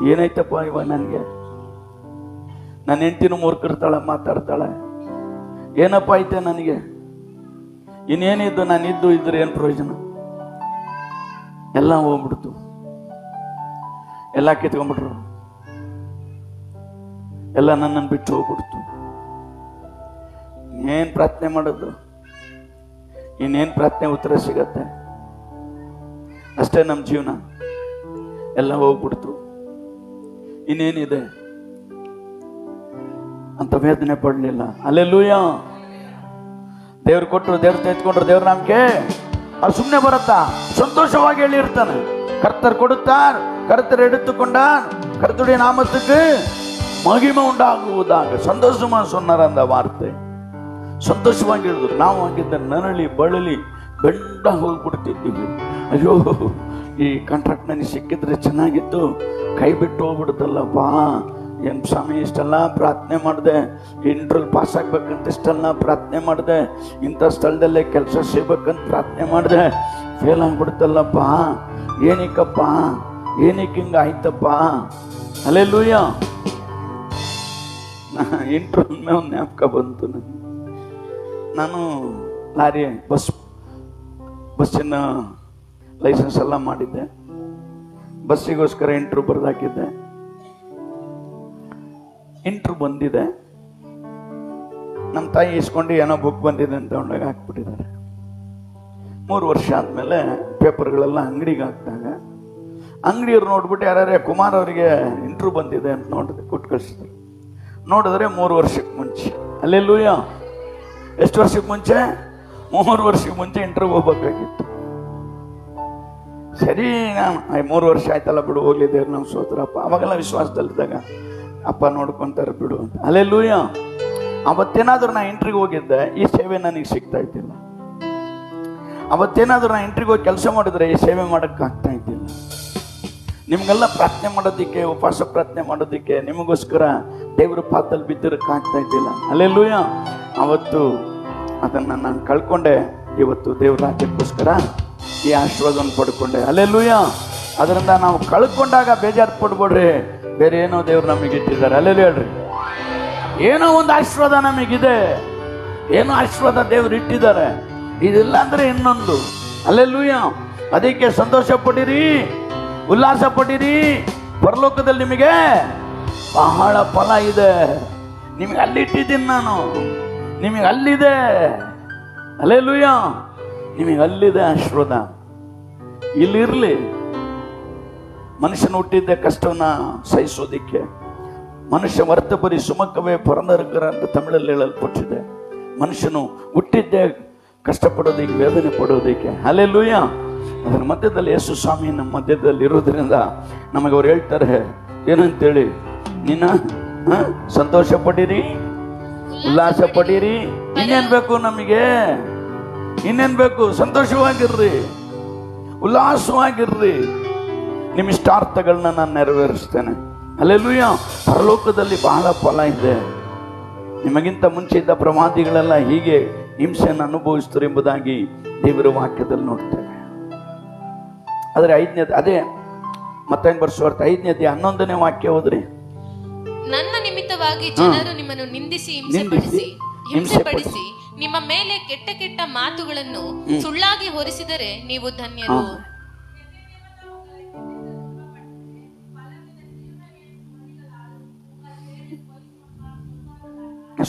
ಏನಾಯ್ತಪ್ಪ ಇವಾಗ ನನಗೆ? ನನ್ನ ಹೆಂಡತಿನೂ ಮೂರ್ಖರ್ತಾಳೆ, ಮಾತಾಡ್ತಾಳೆ. ಏನಪ್ಪ ಐತೆ ನನಗೆ? ಇನ್ನೇನಿದ್ದು ನಾನಿದ್ದು ಇದ್ರೆ ಏನು ಪ್ರಯೋಜನ? ಎಲ್ಲ ಹೋಗ್ಬಿಡ್ತು, ಎಲ್ಲ ಕಿತ್ಕೊಂಡ್ಬಿಟ್ರು, ಎಲ್ಲ ನನ್ನನ್ನು ಬಿಟ್ಟು ಹೋಗ್ಬಿಡ್ತು. ಏನು ಪ್ರಾರ್ಥನೆ ಮಾಡೋದು? ಇನ್ನೇನು ಪ್ರಾರ್ಥನೆ ಉತ್ತರ ಸಿಗತ್ತೆ? ಅಷ್ಟೇ ನಮ್ಮ ಜೀವನ. ಎಲ್ಲ ಹೋಗ್ಬಿಡ್ತು, ಇನ್ನೇನಿದೆ ಅಂತ ವೇದನೆ ಪಡಲಿಲ್ಲ. ಹಲ್ಲೆಲೂಯಾ. ದೇವ್ರು ಕೊಟ್ಟರು, ದೇವ್ರು ತೆಗೆದುಕೊಂಡ್ರು, ದೇವ್ರ ನಮ್ಗೆ ಅವ್ರು ಸುಮ್ಮನೆ ಬರುತ್ತಾ? ಸಂತೋಷವಾಗಿ ಹೇಳಿರ್ತಾನೆ. ಕರ್ತರ್ ಕೊಡುತ್ತಾರ್, ಕರ್ತರ್ எடுத்துக்கொண்டார், கர்த்தருடைய நாமத்துக்கு மகிமை உண்டாகுವುதாக. சந்தோஷமா சொன்னார் அந்த வார்த்தை. ಸಂತೋಷವಾಗಿ ಹೇಳಿದ್ರು. ನಾವು ಆಗಿದ್ದ ನರಳಿ ಬಳಲಿ ಗಂಡ ಹೋಗ್ಬಿಡ್ತಿದ್ದೀವಿ. ಅಯ್ಯೋ, ಈ ಕಾಂಟ್ರಾಕ್ಟ್ ನನಗೆ ಸಿಕ್ಕಿದ್ರೆ ಚೆನ್ನಾಗಿತ್ತು, ಕೈ ಬಿಟ್ಟು ಹೋಗ್ಬಿಡುತ್ತಲ್ಲಪ್ಪ. ಏನು ಸ್ವಾಮಿ, ಇಷ್ಟೆಲ್ಲ ಪ್ರಾರ್ಥನೆ ಮಾಡಿದೆ, ಇಂಟ್ರಲ್ಲಿ ಪಾಸ್ ಆಗ್ಬೇಕಂತ ಇಷ್ಟೆಲ್ಲ ಪ್ರಾರ್ಥನೆ ಮಾಡಿದೆ, ಇಂಥ ಸ್ಥಳದಲ್ಲೇ ಕೆಲಸ ಸಿಗ್ಬೇಕಂತ ಪ್ರಾರ್ಥನೆ ಮಾಡಿದೆ, ಫೇಲ್ ಆಗ್ಬಿಡುತ್ತಲ್ಲಪ್ಪ. ಏನಕ್ಕಪ್ಪ, ಏನಕ್ಕೆ ಹಿಂಗೆ ಆಯ್ತಪ್ಪ? ಹಲ್ಲೆಲೂಯಾ. ಇಂಟ್ರೊಮ್ಮೆ ಒಂದು ಜ್ಞಾಪಕ ಬಂತು ನನಗೆ. ನಾನು ಲಾರಿ ಬಸ್ಸಿನ ಲೈಸೆನ್ಸ್ ಎಲ್ಲ ಮಾಡಿದ್ದೆ. ಬಸ್ಸಿಗೋಸ್ಕರ ಇಂಟ್ರ್ಯೂ ಬರೆದಾಕಿದ್ದೆ. ಇಂಟ್ರ್ಯೂ ಬಂದಿದೆ. ನಮ್ಮ ತಾಯಿ ಇಸ್ಕೊಂಡು ಏನೋ ಬುಕ್ ಬಂದಿದೆ ಅಂತ ತಗೊಂಡಾಗ ಹಾಕ್ಬಿಟ್ಟಿದ್ದಾರೆ. 3 ವರ್ಷ ಆದಮೇಲೆ ಪೇಪರ್ಗಳೆಲ್ಲ ಅಂಗಡಿಗೆ ಹಾಕಿದಾಗ ಅಂಗಡಿಯವ್ರು ನೋಡ್ಬಿಟ್ಟು ಯಾರ್ಯಾರೇ ಕುಮಾರ್ ಅವರಿಗೆ ಇಂಟ್ರ್ಯೂ ಬಂದಿದೆ ಅಂತ ನೋಡಿದೆ, ಕೊಟ್ಟು ಕಳಿಸಿದ್ರು. ನೋಡಿದ್ರೆ 3 ವರ್ಷಕ್ಕೆ ಮುಂಚೆ. ಹಲ್ಲೆಲೂಯಾ. ಎಷ್ಟು ವರ್ಷಕ್ಕೆ ಮುಂಚೆ? 3 ವರ್ಷಕ್ಕೆ ಮುಂಚೆ ಇಂಟ್ರ್ಯೂ ಹೋಗ್ಬೇಕಾಗಿತ್ತು. ಸರಿ, ನಾನು 3 ವರ್ಷ ಆಯ್ತಲ್ಲ ಬಿಡು, ಹೋಗ್ಲಿದ್ದೇವೆ ನಮ್ಮ ಸೋತ್ರಪ್ಪ. ಅವಾಗೆಲ್ಲ ವಿಶ್ವಾಸದಲ್ಲಿದ್ದಾಗ ಅಪ್ಪ ನೋಡ್ಕೊಂತಾರೆ ಬಿಡು ಅಂತ. ಹಲ್ಲೆಲೂಯಾ. ಅವತ್ತೇನಾದ್ರೂ ನಾ ಇಂಟ್ರಿಗೆ ಹೋಗಿದ್ದೆ, ಈ ಸೇವೆ ನನಗೆ ಸಿಗ್ತಾ ಇದ್ದಿಲ್ಲ. ಅವತ್ತೇನಾದ್ರೂ ನಾ ಇಂಟ್ರಿಗೆ ಹೋಗಿ ಕೆಲಸ ಮಾಡಿದ್ರೆ ಈ ಸೇವೆ ಮಾಡೋಕ್ಕೆ ಆಗ್ತಾ ಇದ್ದಿಲ್ಲ. ನಿಮ್ಗೆಲ್ಲ ಪ್ರಾರ್ಥನೆ ಮಾಡೋದಕ್ಕೆ, ಉಪವಾಸ ಪ್ರಾರ್ಥನೆ ಮಾಡೋದಕ್ಕೆ, ನಿಮಗೋಸ್ಕರ ದೇವ್ರ ಪಾದದಲ್ಲಿ ಬಿದ್ದಿರಕ್ಕೆ ಆಗ್ತಾ ಇದ್ದಿಲ್ಲ. ಹಲ್ಲೆಲೂಯಾ. ಅವತ್ತು ಅದನ್ನು ನಾನು ಕಳ್ಕೊಂಡೆ. ಇವತ್ತು ದೇವ್ರ ರಾಜ್ಯಕ್ಕೋಸ್ಕರ ಈ ಆಶೀರ್ವಾದವನ್ನು ಪಡ್ಕೊಂಡೆ. ಹಲ್ಲೆಲೂಯಾ. ಅದರಿಂದ ನಾವು ಕಳ್ಕೊಂಡಾಗ ಬೇಜಾರು ಪಡ್ಬೇಡ್ರಿ, ಬೇರೆ ಏನೋ ದೇವ್ರು ನಮಗೆ ಇಟ್ಟಿದ್ದಾರೆ. ಹಲ್ಲೆಲೂಯಾ ಹೇಳ್ರಿ. ಏನೋ ಒಂದು ಆಶೀರ್ವಾದ ನಮಗಿದೆ, ಏನೋ ಆಶೀರ್ವಾದ ದೇವ್ರು ಇಟ್ಟಿದ್ದಾರೆ. ಇದಿಲ್ಲ ಅಂದ್ರೆ ಇನ್ನೊಂದು. ಹಲ್ಲೆಲೂಯಾ. ಅದಕ್ಕೆ ಸಂತೋಷ ಪಡಿರಿ, ಉಲ್ಲಾಸ ಪಡಿರಿ. ಪರಲೋಕದಲ್ಲಿ ನಿಮಗೆ ಬಹಳ ಫಲ ಇದೆ. ನಿಮಗೆ ಅಲ್ಲಿಟ್ಟಿದ್ದೀನಿ ನಾನು, ನಿಮಗೆ ಅಲ್ಲಿದೆ. ಹಲ್ಲೆಲೂಯಾ. ನಿಮಗೆ ಅಲ್ಲಿದೆ ಆಶೀರ್ವಾದ, ಇಲ್ಲಿರಲಿ. ಮನುಷ್ಯನ ಹುಟ್ಟಿದ್ದೆ ಕಷ್ಟವನ್ನ ಸಹಿಸೋದಿಕ್ಕೆ. ಮನುಷ್ಯ ವರ್ತಪರಿ ಸುಮಕವೇ ಪರಂದರಕರ ಅಂತ ತಮಿಳಲ್ಲಿ ಹೇಳಲ್ಪಟ್ಟಿದೆ. ಮನುಷ್ಯನು ಹುಟ್ಟಿದ್ದೆ ಕಷ್ಟಪಡೋದಕ್ಕೆ, ವೇದನೆ ಪಡೋದಕ್ಕೆ. ಹಲ್ಲೆಲೂಯ. ಅದರ ಮಧ್ಯದಲ್ಲಿ ಯೇಸು ಸ್ವಾಮಿ ನಮ್ಮ ಮಧ್ಯದಲ್ಲಿ ಇರೋದ್ರಿಂದ ನಮಗೆ ಅವ್ರು ಹೇಳ್ತಾರೆ ಏನಂತೇಳಿ, ನಿನ್ನ ಸಂತೋಷ ಪಡೀರಿ, ಉಲ್ಲಾಸ ಪಡೀರಿ. ಇನ್ನೇನ್ ಬೇಕು ನಮಗೆ? ಇನ್ನೇನ್ ಬೇಕು? ಸಂತೋಷವಾಗಿರ್ರಿ, ಉಲ್ಲಾಸವಾಗಿರ್ರಿ. ನಿಮ್ಮ ಇಷ್ಟಾರ್ಥಗಳನ್ನ ನಾನು ನೆರವೇರಿಸ್ತೇನೆ. ಹಲ್ಲೆಲೂಯ. ಪರಲೋಕದಲ್ಲಿ ಬಹಳ ಫಲ ಇದೆ. ನಿಮಗಿಂತ ಮುಂಚೆ ಇದ್ದ ಪ್ರವಾದಿಗಳೆಲ್ಲ ಹೀಗೆ ಹಿಂಸೆಯನ್ನು ಅನುಭವಿಸ್ತಾರೆ ಎಂಬುದಾಗಿ ದೇವರ ವಾಕ್ಯದಲ್ಲಿ ನೋಡ್ತೇವೆ. ಆದರೆ ಅದೇ ಮತ್ತಾಯನ ಬರೆಸುವಾರ್ತೆ 5ನೇ ಅಧ್ಯಾಯ 11ನೇ ವಾಕ್ಯ ಹೋದ್ರಿ, ನನ್ನ ನಿಮಿತ್ತವಾಗಿ ಜನರು ನಿಮ್ಮನ್ನು ನಿಂದಿಸಿ ಹಿಂಸೆಪಡಿಸಿ ನಿಮ್ಮ ಮೇಲೆ ಕೆಟ್ಟ ಕೆಟ್ಟ ಮಾತುಗಳನ್ನು ಸುಳ್ಳಾಗಿ ಹೊರಿಸಿದರೆ ನೀವು ಧನ್ಯರು.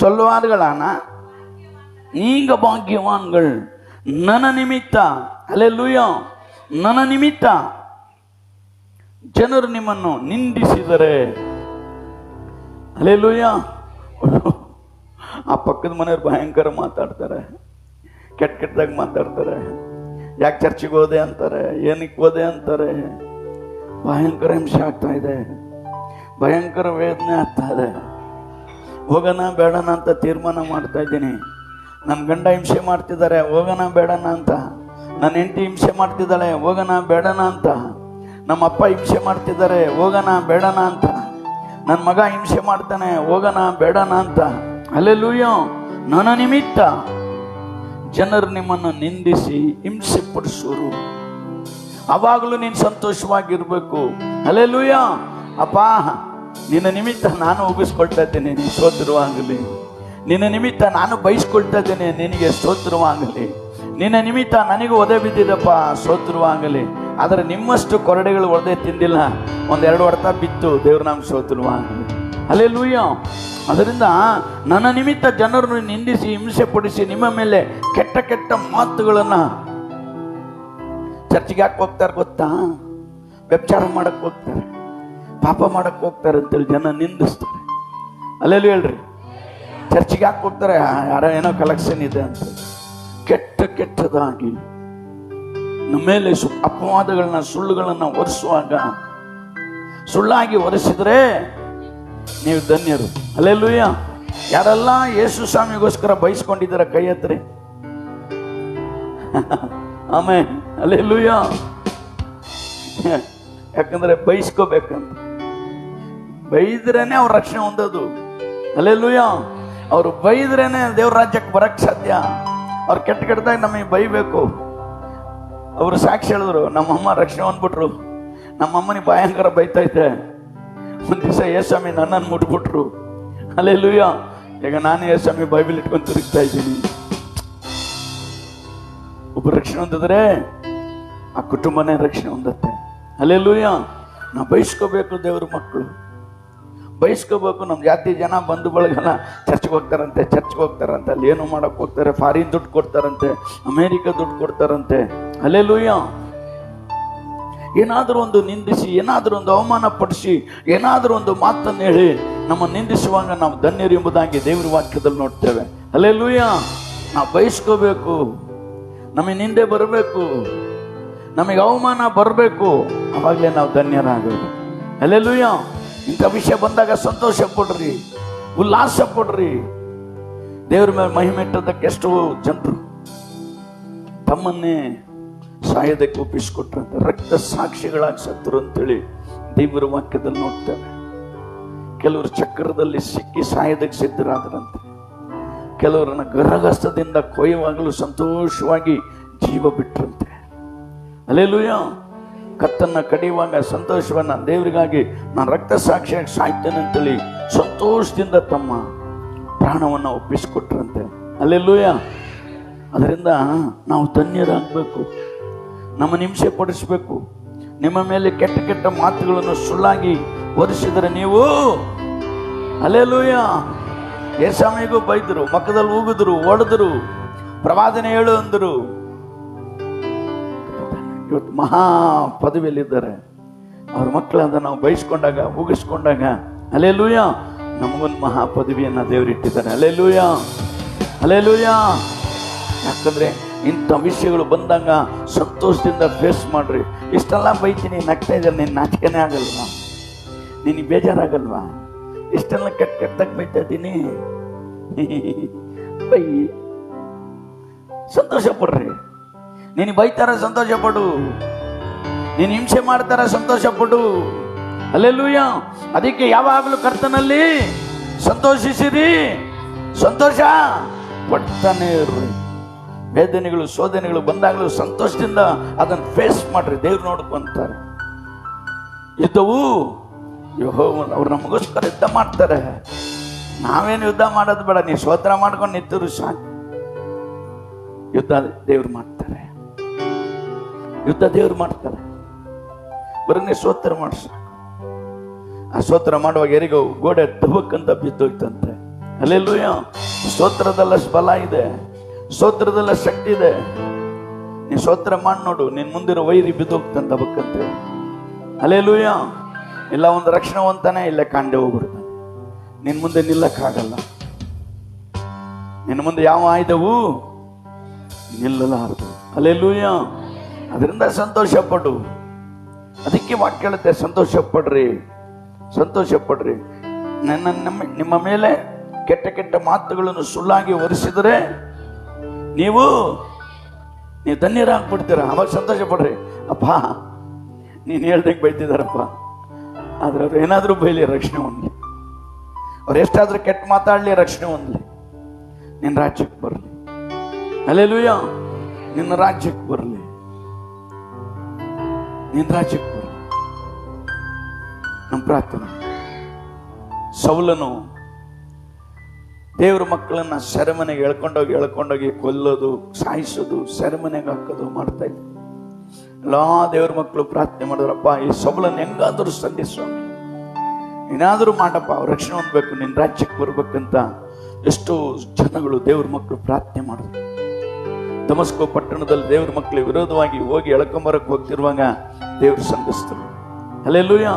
சொல்லுவார்களான நீங்க பாக்கியவான்கள் ನನ್ನ ನಿಮಿತ್ತ. ಹಲ್ಲೆಲೂಯಾ. ನನ್ನ ನಿಮಿತ್ತ ಜನರು ನಿಮ್ಮನ್ನು ನಿಂದಿಸಿದರೆ. ಹಲ್ಲೆಲೂಯಾ. ಆ ಪಕ್ಕದ ಮನೆಯವ್ರು ಭಯಂಕರ ಮಾತಾಡ್ತಾರೆ, ಕೆಟ್ಟದಾಗ ಮಾತಾಡ್ತಾರೆ. ಯಾಕೆ ಚರ್ಚಿಗೆ ಹೋದೆ ಅಂತಾರೆ, ಏನಕ್ಕೆ ಹೋದೆ ಅಂತಾರೆ. ಭಯಂಕರ ಹಿಂಸೆ ಆಗ್ತಾ ಇದೆ, ಭಯಂಕರ ವೇದನೆ ಆಗ್ತಾ ಇದೆ. ಹೋಗೋಣ ಬೇಡಣ ಅಂತ ತೀರ್ಮಾನ ಮಾಡ್ತಾ ಇದ್ದೀನಿ. ನನ್ನ ಗಂಡ ಹಿಂಸೆ ಮಾಡ್ತಿದ್ದಾರೆ, ಹೋಗೋಣ ಬೇಡಣ ಅಂತ. ನನ್ನ ಹೆಂಡತಿ ಹಿಂಸೆ ಮಾಡ್ತಿದ್ದಾಳೆ, ಹೋಗೋಣ ಬೇಡಣ ಅಂತ. ನಮ್ಮ ಅಪ್ಪ ಹಿಂಸೆ ಮಾಡ್ತಿದ್ದಾರೆ, ಹೋಗೋಣ ಬೇಡಣ ಅಂತ. ನನ್ನ ಮಗ ಹಿಂಸೆ ಮಾಡ್ತಾನೆ, ಹೋಗೋಣ ಬೇಡಣ ಅಂತ. ಹಲ್ಲೆಲೂಯ. ನನ್ನ ನಿಮಿತ್ತ ಜನರು ನಿಮ್ಮನ್ನು ನಿಂದಿಸಿ ಹಿಂಸೆ ಪಡಿಸೋರು. ಅವಾಗಲೂ ನೀನು ಸಂತೋಷವಾಗಿರ್ಬೇಕು. ಹಲ್ಲೆಲೂಯ. ಅಪ್ಪ, ನಿನ್ನ ನಿಮಿತ್ತ ನಾನು ಉಗಿಸ್ಕೊಳ್ತಾ ಇದ್ದೇನೆ, ನೀನು ಸ್ತೋತ್ರವಾಗಲಿ. ನಿನ್ನ ನಿಮಿತ್ತ ನಾನು ಬಯಸ್ಕೊಳ್ತಾ ಇದ್ದೇನೆ, ನಿನಗೆ ಸ್ತೋತ್ರವಾಗಲಿ. ನಿನ್ನ ನಿಮಿತ್ತ ನನಗೆ ಒದೆ ಬಿದ್ದಿದಪ್ಪ, ಸ್ತೋತ್ರವಾಗಲಿ. ಆದರೆ ನಿಮ್ಮಷ್ಟು ಕೊರಡೆಗಳು ಒದೆ ತಿಂದಿಲ್ಲ, 1-2 ಹೊಡೆತ ಬಿತ್ತು. ದೇವ್ರ ನಾಮ ಸ್ತೋತ್ರವಾಗಲಿ. ಹಲ್ಲೆಲೂಯಾ. ಅದರಿಂದ ನನ್ನ ನಿಮಿತ್ತ ಜನರನ್ನು ನಿಂದಿಸಿ ಹಿಂಸೆ ಪಡಿಸಿ ನಿಮ್ಮ ಮೇಲೆ ಕೆಟ್ಟ ಕೆಟ್ಟ ಮಾತುಗಳನ್ನು. ಚರ್ಚಿಗೆ ಯಾಕೆ ಹೋಗ್ತಾರೆ ಗೊತ್ತಾ? ವ್ಯಭಿಚಾರ ಮಾಡಕ್ಕೆ ಹೋಗ್ತಾರೆ, ಪಾಪ ಮಾಡಕ್ಕೆ ಹೋಗ್ತಾರೆ ಅಂತೇಳಿ ಜನ ನಿಂದಿಸ್ತಾರೆ. ಅಲ್ಲೆಲ್ಲೂ ಹೇಳ್ರಿ, ಚರ್ಚಿಗೆ ಯಾಕೆ ಹೋಗ್ತಾರೆ? ಯಾರೋ ಏನೋ ಕಲೆಕ್ಷನ್ ಇದೆ ಅಂತ ಕೆಟ್ಟದಾಗಿ ನಮ್ಮ ಮೇಲೆ ಅಪವಾದಗಳನ್ನ, ಸುಳ್ಳುಗಳನ್ನ ಹೊರಿಸುವಾಗ, ಸುಳ್ಳಾಗಿ ಹೊರಿಸಿದ್ರೆ ನೀವು ಧನ್ಯರು. ಹಲ್ಲೆಲೂಯಾ. ಯಾರೆಲ್ಲ ಯೇಸು ಸ್ವಾಮಿಗೋಸ್ಕರ ಬಯಸ್ಕೊಂಡಿದ್ದಾರೆ ಕೈ ಎತ್ತರಿ. ಆಮೇಲೆ ಹಲ್ಲೆಲೂಯಾ. ಯಾಕಂದ್ರೆ ಬಯಸ್ಕೋಬೇಕಂತ, ಬೈದ್ರೇನೆ ಅವ್ರ ರಕ್ಷಣೆ ಹೊಂದೋದು. ಹಲ್ಲೆಲೂಯಾ. ಅವ್ರು ಬೈದ್ರೇನೆ ದೇವ್ರ ರಾಜ್ಯಕ್ಕೆ ಬರಕ್ ಸಾಧ್ಯ. ಅವ್ರು ಕೆಟ್ಟದಾಗಿ ನಮಗೆ ಬೈಬೇಕು. ಅವರು ಸಾಕ್ಷಿ ಹೇಳಿದ್ರು, ನಮ್ಮಮ್ಮ ರಕ್ಷಣೆ ಹೊಂದ್ಬಿಟ್ರು, ನಮ್ಮಮ್ಮನಿಗೆ ಭಯಂಕರ ಬೈತೈತೆ. ಒಂದು ದಿವಸ ಯೇಸ್ವಾಮಿ ನನ್ನನ್ನು ಮುಟ್ಬಿಟ್ರು. ಹಲ್ಲೆಲೂಯಾ. ಈಗ ನಾನು ಯೇಸ್ವಾಮಿ ಬೈಬಲ್ ಇಟ್ಕೊಂಡು ತಿರುಗ್ತಾ ಇದ್ದೀನಿ. ಒಬ್ಬ ರಕ್ಷಣೆ ಹೊಂದಿದ್ರೆ ಆ ಕುಟುಂಬನೇ ರಕ್ಷಣೆ ಹೊಂದತ್ತೆ. ಹಲ್ಲೆಲೂಯಾ. ನಾವು ಬಯಸ್ಕೋಬೇಕು, ದೇವ್ರ ಮಕ್ಕಳು ಬಯಸ್ಕೋಬೇಕು. ನಮ್ಮ ಜಾತಿ ಜನ ಬಂಧು ಬಳಗಲ್ಲ ಚರ್ಚ್ಗೆ ಹೋಗ್ತಾರಂತೆ, ಅಲ್ಲಿ ಏನು ಮಾಡಕ್ಕೆ ಹೋಗ್ತಾರೆ, ಫಾರಿನ್ ದುಡ್ಡು ಕೊಡ್ತಾರಂತೆ, ಅಮೇರಿಕಾ ದುಡ್ಡು ಕೊಡ್ತಾರಂತೆ. ಹಲ್ಲೆಲೂಯಾ. ಏನಾದರೂ ಒಂದು ನಿಂದಿಸಿ, ಏನಾದರೂ ಒಂದು ಅವಮಾನ ಪಡಿಸಿ, ಏನಾದರೂ ಒಂದು ಮಾತನ್ನು ಹೇಳಿ ನಮ್ಮ ನಿಂದಿಸುವಾಗ ನಾವು ಧನ್ಯರು ಎಂಬುದಾಗಿ ದೇವರ ವಾಕ್ಯದಲ್ಲಿ ನೋಡ್ತೇವೆ. ಹಲ್ಲೆಲೂಯಾ. ನಾವು ಬಯಸ್ಕೋಬೇಕು, ನಮಗೆ ನಿಂದೆ ಬರಬೇಕು, ನಮಗೆ ಅವಮಾನ ಬರಬೇಕು, ಅವಾಗಲೇ ನಾವು ಧನ್ಯರಾಗಬೇಕು. ಹಲ್ಲೆಲೂಯಾ. ಇಂಥ ವಿಷಯ ಬಂದಾಗ ಸಂತೋಷ ಪಡ್ರಿ, ಉಲ್ಲಾಸ ಪಡ್ರಿ. ದೇವ್ರ ಮೇಲೆ ಮಹಿಮೆ ಇಟ್ಟದಕ್ಕೆ ಎಷ್ಟೋ ಜನರು ತಮ್ಮನ್ನೇ ಸಾಯೋದಕ್ಕೆ ಒಪ್ಪಿಸಿಕೊಟ್ರಂತೆ, ರಕ್ತ ಸಾಕ್ಷಿಗಳಾಗಿ ಸತ್ತರು ಅಂತೇಳಿ ದೇವರ ವಾಕ್ಯದಲ್ಲಿ ನೋಡ್ತೇವೆ. ಕೆಲವರು ಚಕ್ರದಲ್ಲಿ ಸಿಕ್ಕಿ ಸಾಯೋದಕ್ಕೆ ಸಿದ್ಧರಾದರಂತೆ, ಕೆಲವರನ್ನ ಗರಗಸದಿಂದ ಕೊಯ್ಯುವಾಗಲೂ ಸಂತೋಷವಾಗಿ ಜೀವ ಬಿಟ್ರಂತೆ. ಹಲ್ಲೆಲೂಯಾ. ಕತ್ತನ್ನ ಕಡಿಯುವಾಗ ಸಂತೋಷವನ್ನ ದೇವರಿಗಾಗಿ ನಾನು ರಕ್ತ ಸಾಕ್ಷಿಯಾಗಿ ಸಾಯ್ತೇನೆ ಅಂತೇಳಿ ಸಂತೋಷದಿಂದ ತಮ್ಮ ಪ್ರಾಣವನ್ನು ಒಪ್ಪಿಸಿಕೊಟ್ರಂತೆ. ಹಲ್ಲೆಲೂಯಾ. ಅದರಿಂದ ನಾವು ಧನ್ಯರಾಗಬೇಕು, ನಮ್ಮ ಹಿಂಸೆ ಪಡಿಸಬೇಕು. ನಿಮ್ಮ ಮೇಲೆ ಕೆಟ್ಟ ಕೆಟ್ಟ ಮಾತುಗಳನ್ನು ಸುಳ್ಳಾಗಿ ಹೊರಿಸಿದರೆ ನೀವು, ಹಲ್ಲೆಲೂಯಾ. ಯೇಸಮಿಗೂ ಬೈದರು, ಮಕ್ಕದಲ್ಲಿ ಹೋಗಿದ್ರು, ಹೊಡೆದ್ರು, ಪ್ರವಾದನೆ ಹೇಳು ಅಂದರು. ಇವತ್ತು ಮಹಾ ಪದವಿಯಲ್ಲಿದ್ದಾರೆ. ಅವ್ರ ಮಕ್ಕಳಾದ ನಾವು ಬಯಸ್ಕೊಂಡಾಗ ಮುಗಿಸ್ಕೊಂಡಾಗ ಹಲ್ಲೆಲೂಯಾ ನಮಗೊಂದು ಮಹಾ ಪದವಿಯನ್ನು ದೇವರಿಟ್ಟಿದ್ದಾರೆ. Hallelujah hallelujah. ಯಾಕಂದ್ರೆ ಇಂಥ ವಿಷಯಗಳು ಬಂದಾಗ ಸಂತೋಷದಿಂದ ಫೇಸ್ ಮಾಡ್ರಿ. ಇಷ್ಟೆಲ್ಲ ಬೈತೀನಿ, ನಗ್ತಾ ಇದ್ದಾರೆ, ನಿನ್ನ ನಾಚಿಕೆನೇ ಆಗಲ್ವಾ? ನಿನಗೆ ಬೇಜಾರಾಗಲ್ವಾ? ಇಷ್ಟೆಲ್ಲ ಕೆಟ್ಟಾಗಿ ಬೈತಾ ಇದ್ದೀನಿ, ಬೈ, ಸಂತೋಷ ಪಡ್ರಿ. ನೀನು ಬೈತಾರ ಸಂತೋಷ ಪಡು, ನೀನು ಹಿಂಸೆ ಮಾಡ್ತಾರ ಸಂತೋಷ ಪಡು. ಹಲ್ಲೆಲೂಯಾ. ಅದಕ್ಕೆ ಯಾವಾಗಲೂ ಕರ್ತನಲ್ಲಿ ಸಂತೋಷಿಸಿರಿ, ಸಂತೋಷ ಪಡ್ತಾನೆ ಇರ್ರಿ. ವೇದನೆಗಳು ಶೋಧನೆಗಳು ಬಂದಾಗಲೂ ಸಂತೋಷದಿಂದ ಅದನ್ನು ಫೇಸ್ ಮಾಡ್ರಿ. ದೇವ್ರು ನೋಡ್ಕೊಂತಾರೆ. ಯುದ್ಧವು ಯೆಹೋವನು, ಅವ್ರು ನಮಗೋಸ್ಕರ ಯುದ್ಧ ಮಾಡ್ತಾರೆ. ನಾವೇನು ಯುದ್ಧ ಮಾಡೋದು ಬೇಡ, ನೀವು ಸ್ತೋತ್ರ ಮಾಡ್ಕೊಂಡು ನಿಂತರು ಸಾಕು. ಯುದ್ಧ ದೇವ್ರು ಮಾಡ್ತಾರೆ, ಯುದ್ಧ ದೇವ್ರು ಮಾಡ್ತಾರೆ. ಬರೀ ನೀವು ಸ್ತೋತ್ರ ಮಾಡಿಸ. ಆ ಸ್ತೋತ್ರ ಮಾಡುವಾಗ ಯಾರಿಗೋ ಗೋಡೆ ದಬಕ್ಕಂತ ಬಿದ್ದೋಯ್ತಂತೆ. ಹಲ್ಲೆಲೂಯಾ. ಸ್ತೋತ್ರದಲ್ಲ ಬಲ ಇದೆ, ಸ್ತೋತ್ರದಲ್ಲ ಶಕ್ತಿ ಇದೆ. ನೀನು ಸ್ತೋತ್ರ ಮಾಡಿ ನೋಡು, ನಿನ್ ಮುಂದಿರೋ ವೈರಿ ಬಿದ್ದೋಗ್ತಾನೆ ದಬಕ್ಕಂತೆ. ಹಲ್ಲೆಲೂಯಾ. ಇಲ್ಲ ಒಂದು ರಕ್ಷಣೆ ಹೊಂತಾನೆ, ಇಲ್ಲ ಕಾಂಡೆ ಹೋಗ್ಬಿಡ್ತಾನೆ. ನಿನ್ ಮುಂದೆ ನಿಲ್ಲಕ್ಕಾಗಲ್ಲ. ನಿನ್ನ ಮುಂದೆ ಯಾವ ಆಯುಧವು ನಿಲ್ಲಲಾರದು. ಹಲ್ಲೆಲೂಯಾ. ಅದರಿಂದ ಸಂತೋಷ ಪಡು. ಅದಕ್ಕೆ ವಾಕ್ಯ ಹೇಳುತ್ತೆ, ಸಂತೋಷ ಪಡ್ರಿ, ಸಂತೋಷ ಪಡ್ರಿ. ನಿಮ್ಮ ಮೇಲೆ ಕೆಟ್ಟ ಕೆಟ್ಟ ಮಾತುಗಳನ್ನು ಸುಳ್ಳಾಗಿ ಹೊರಿಸಿದರೆ ನೀವು ಧನ್ಯರಾಗ್ಬಿಡ್ತೀರ. ಅವಾಗ ಸಂತೋಷ ಪಡ್ರಿ. ಅಪ್ಪ ನೀನು ಹೇಳ್ದಂಗೆ ಬೈತಿದಾರಪ್ಪ, ಆದ್ರೆ ಅವ್ರು ಏನಾದರೂ ಬೈಲಿ, ರಕ್ಷಣೆ ಹೊಂದಲಿ. ಅವ್ರು ಎಷ್ಟಾದ್ರೂ ಕೆಟ್ಟ ಮಾತಾಡಲಿ, ರಕ್ಷಣೆ ಹೊಂದಲಿ. ನಿನ್ನ ರಾಜ್ಯಕ್ಕೆ ಬರಲಿ. ಹಲ್ಲೆಲೂಯಾ. ನಿನ್ನ ರಾಜ್ಯಕ್ಕೆ ಬರಲಿ, ನಿನ್ನ ರಾಜ್ಯಕ್ಕೆ ಬರಲಿ. ನಮ್ಮ ಪ್ರಾರ್ಥನೆ. ಸೌಲನು ದೇವ್ರ ಮಕ್ಕಳನ್ನ ಸೆರೆಮನೆಗೆ ಎಳ್ಕೊಂಡೋಗಿ ಕೊಲ್ಲೋದು, ಸಾಯಿಸೋದು, ಸೆರೆಮನೆಗೆ ಹಾಕೋದು ಮಾಡ್ತಾ ಇದ್ರು. ಎಲ್ಲಾ ದೇವ್ರ ಮಕ್ಕಳು ಪ್ರಾರ್ಥನೆ ಮಾಡಿದ್ರಪ್ಪ, ಈ ಸೌಲನ್ನು ಹೆಂಗಾದರೂ ಸಂಧಿ ಸ್ವಾಮಿ, ಏನಾದರೂ ಮಾಡಪ್ಪ, ಅವ್ರ ರಕ್ಷಣೆ ಹೊಂದಬೇಕು, ನಿನ್ನ ರಾಜ್ಯಕ್ಕೆ ಬರ್ಬೇಕಂತ ಎಷ್ಟೋ ಜನಗಳು ದೇವ್ರ ಮಕ್ಕಳು ಪ್ರಾರ್ಥನೆ ಮಾಡಿದ್ರು. ದಮಸ್ಕೋ ಪಟ್ಟಣದಲ್ಲಿ ದೇವ್ರ ಮಕ್ಕಳು ವಿರೋಧವಾಗಿ ಹೋಗಿ ಎಳ್ಕೊಂಬರಕ್ಕೆ ಹೋಗ್ತಿರುವಾಗ ದೇವ್ರು ಸಂಧಿಸ್ತರು. ಹಲ್ಲೆಲೂಯಾ.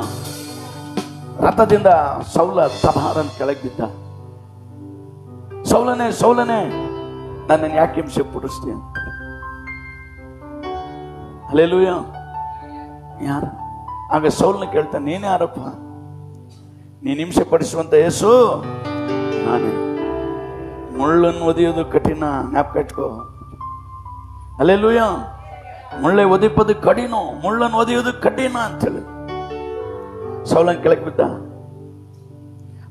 ರಥದಿಂದ ಸೌಲ ತಬಾರನ್ ಕೆಳಗೆ ಬಿದ್ದ. ಸೌಲನೇ ಸೌಲನೇ, ನನ್ನನ್ನು ಯಾಕೆ ಹಿಂಸೆ ಪಡಿಸ್ತೀಯ? ಹಲ್ಲೆಲೂಯಾ. ಯಾರು? ಆಗ ಸೌಲನ ಕೇಳ್ತಾನೆ, ನೀನೇ ಯಾರಪ್ಪ? ನೀನು ಹಿಂಸೆ ಪಡಿಸುವಂತ ಯೇಸು ನಾನೇ. ಮುಳ್ಳನ್ನು ಒದೆಯೋದು ಕಠಿಣ, ಜ್ಞಾಪಕ ಇಟ್ಕೋ. ಹಲ್ಲೆಲೂಯಾ. ಮುಳ್ಳೆ ಒದಿಪದು ಕಡಿನ, ಮುಳ್ಳನ್ನು ಒದೆಯೋದು ಕಠಿಣ ಅಂತ ಹೇಳಿ ಸೌಲನ್ ಕೆಳಗೆ ಬಿದ್ದ.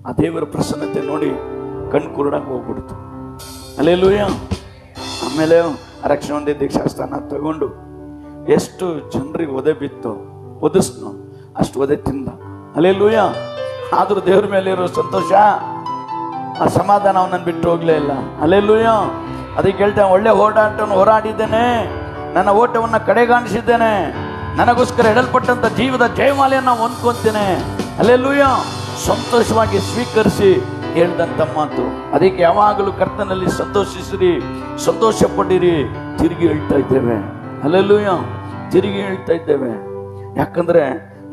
ಆ ದೇವರ ಪ್ರಸನ್ನತೆ ನೋಡಿ ಕಣ್ಣು ಕುರುಡಾಗಿ ಹೋಗ್ಬಿಡ್ತು. ಹಲ್ಲೆಲೂಯಾ. ಆಮೇಲೆ ರಕ್ಷಣೆ ಹೊಂದಿ ದೀಕ್ಷಾಸ್ಥಾನ ತಗೊಂಡು ಎಷ್ಟು ಜನರಿಗೆ ಒದೆ ಬಿತ್ತು, ಒದಿಸ್ನು ಅಷ್ಟು ಒದೆ ತಿಂದ. ಹಲ್ಲೆಲೂಯಾ. ಆದ್ರೂ ದೇವ್ರ ಮೇಲೆ ಇರೋ ಸಂತೋಷ, ಆ ಸಮಾಧಾನ ಅವನನ್ನು ಬಿಟ್ಟು ಹೋಗ್ಲೇ ಇಲ್ಲ. ಹಲ್ಲೆಲೂಯಾ. ಅದಕ್ಕೆ ಹೇಳ್ತಾನೆ, ಒಳ್ಳೆ ಓಡಾಟವನ್ನು ಹೋರಾಡಿದ್ದೇನೆ, ನನ್ನ ಓಟವನ್ನು ಕಡೆಗಾಣಿಸಿದ್ದೇನೆ, ನನಗೋಸ್ಕರ ಎಡಲ್ಪಟ್ಟಂತ ಜೀವದ ಜಯಮಾಲೆಯನ್ನು ಹೊಂದ್ಕೊಂತೇನೆ. ಹಲ್ಲೆಲೂಯಾ. ಸಂತೋಷವಾಗಿ ಸ್ವೀಕರಿಸಿ ಹೇಳ್ದಂತ ಮಾತು. ಅದಕ್ಕೆ ಯಾವಾಗಲೂ ಕರ್ತನಲ್ಲಿ ಸಂತೋಷಿಸಿರಿ, ಸಂತೋಷ ಪಡಿರಿ. ತಿರುಗಿ ಹೇಳ್ತಾ ಇದ್ದೇವೆ. ಹಲ್ಲೆಲೂಯಾ. ತಿರುಗಿ ಹೇಳ್ತಾ ಇದ್ದೇವೆ. ಯಾಕಂದ್ರೆ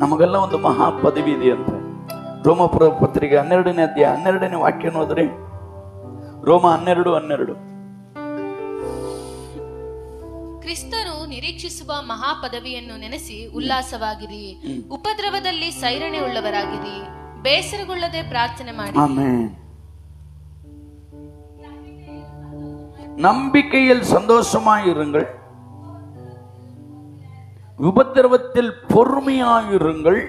ನಮಗೆಲ್ಲ ಒಂದು ಮಹಾ ಪದವಿ ಇದೆಯಂತೆ. ರೋಮಪುರ ಪತ್ರಿಕೆ 12ನೇ ಅಧ್ಯಾಯ 12ನೇ ವಾಕ್ಯ ನೋಡ್ರಿ. ರೋಮ 12:12. ಕ್ರಿಸ್ತನು ನಿರೀಕ್ಷಿಸುವ ಮಹಾ ಪದವಿಯನ್ನು ನೆನೆಸಿ ಉಲ್ಲಾಸವಾಗಿರಿ, ಉಪದ್ರವದಲ್ಲಿ ಸೈರಣೆ ಉಳ್ಳವರಾಗಿರಿ, ಬೇಸರಗೊಳ್ಳದೆ ಪ್ರಾರ್ಥನೆ ಮಾಡಿ. ಆಮೆನ್. நம்பிக்கையில் சந்தோஷமாயிருங்கள், உபத்திரவத்தில் பொறுமையாயிருங்கள்,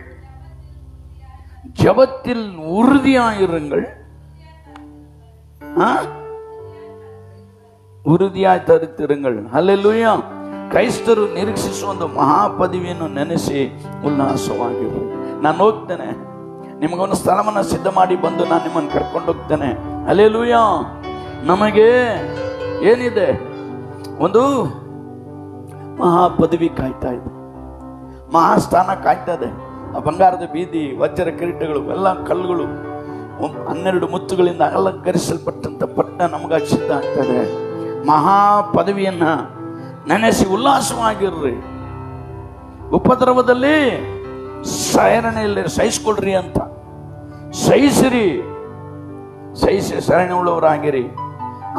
ஜபத்தில் உறுதியாயிருங்கள். ಉರುದಿಯಾಗಿ ತರುತ್ತಿರುங்கள். ಹಲ್ಲೆಲೂಯಾ. ಕ್ರೈಸ್ತರು ನಿರೀಕ್ಷಿಸುವ ಒಂದು ಮಹಾಪದವಿಯನ್ನು ನೆನೆಸಿ ಉಲ್ಲಾಸವಾಗಿರು. ನಾನು ಹೋಗ್ತೇನೆ, ನಿಮಗೊಂದು ಸ್ಥಳವನ್ನು ಸಿದ್ಧ ಮಾಡಿ ಬಂದು ನಾನು ನಿಮ್ಮನ್ನು ಕರ್ಕೊಂಡು ಹೋಗ್ತೇನೆ. ಹಲ್ಲೆಲೂಯಾ. ನಮಗೆ ಏನಿದೆ? ಒಂದು ಮಹಾಪದವಿ ಕಾಯ್ತಾ ಇದೆ, ಮಹಾಸ್ಥಾನ ಕಾಯ್ತಾ ಇದೆ. ಆ ಬಂಗಾರದ ಬೀದಿ, ವಜ್ರ ಕಿರೀಟಗಳು, ಎಲ್ಲ ಕಲ್ಲುಗಳು, 12 ಮುತ್ತುಗಳಿಂದ ಅಲಂಕರಿಸಲ್ಪಟ್ಟಂತ ಪಟ್ಟ ನಮಗಾಗಿ ಸಿದ್ಧ ಆಗ್ತದೆ. ಮಹಾ ಪದವಿಯನ್ನ ನೆನೆಸಿ ಉಲ್ಲಾಸವಾಗಿರ್ರಿ. ಉಪದ್ರವದಲ್ಲಿ ಸಹನೆಯಲ್ಲಿ ಸಹಿಸ್ಕೊಳ್ರಿ ಅಂತ. ಸಹಿಸಿರಿ, ಸಹಿಸಿ ಸಹನೆ ಉಳ್ಳವರಾಗಿರಿ.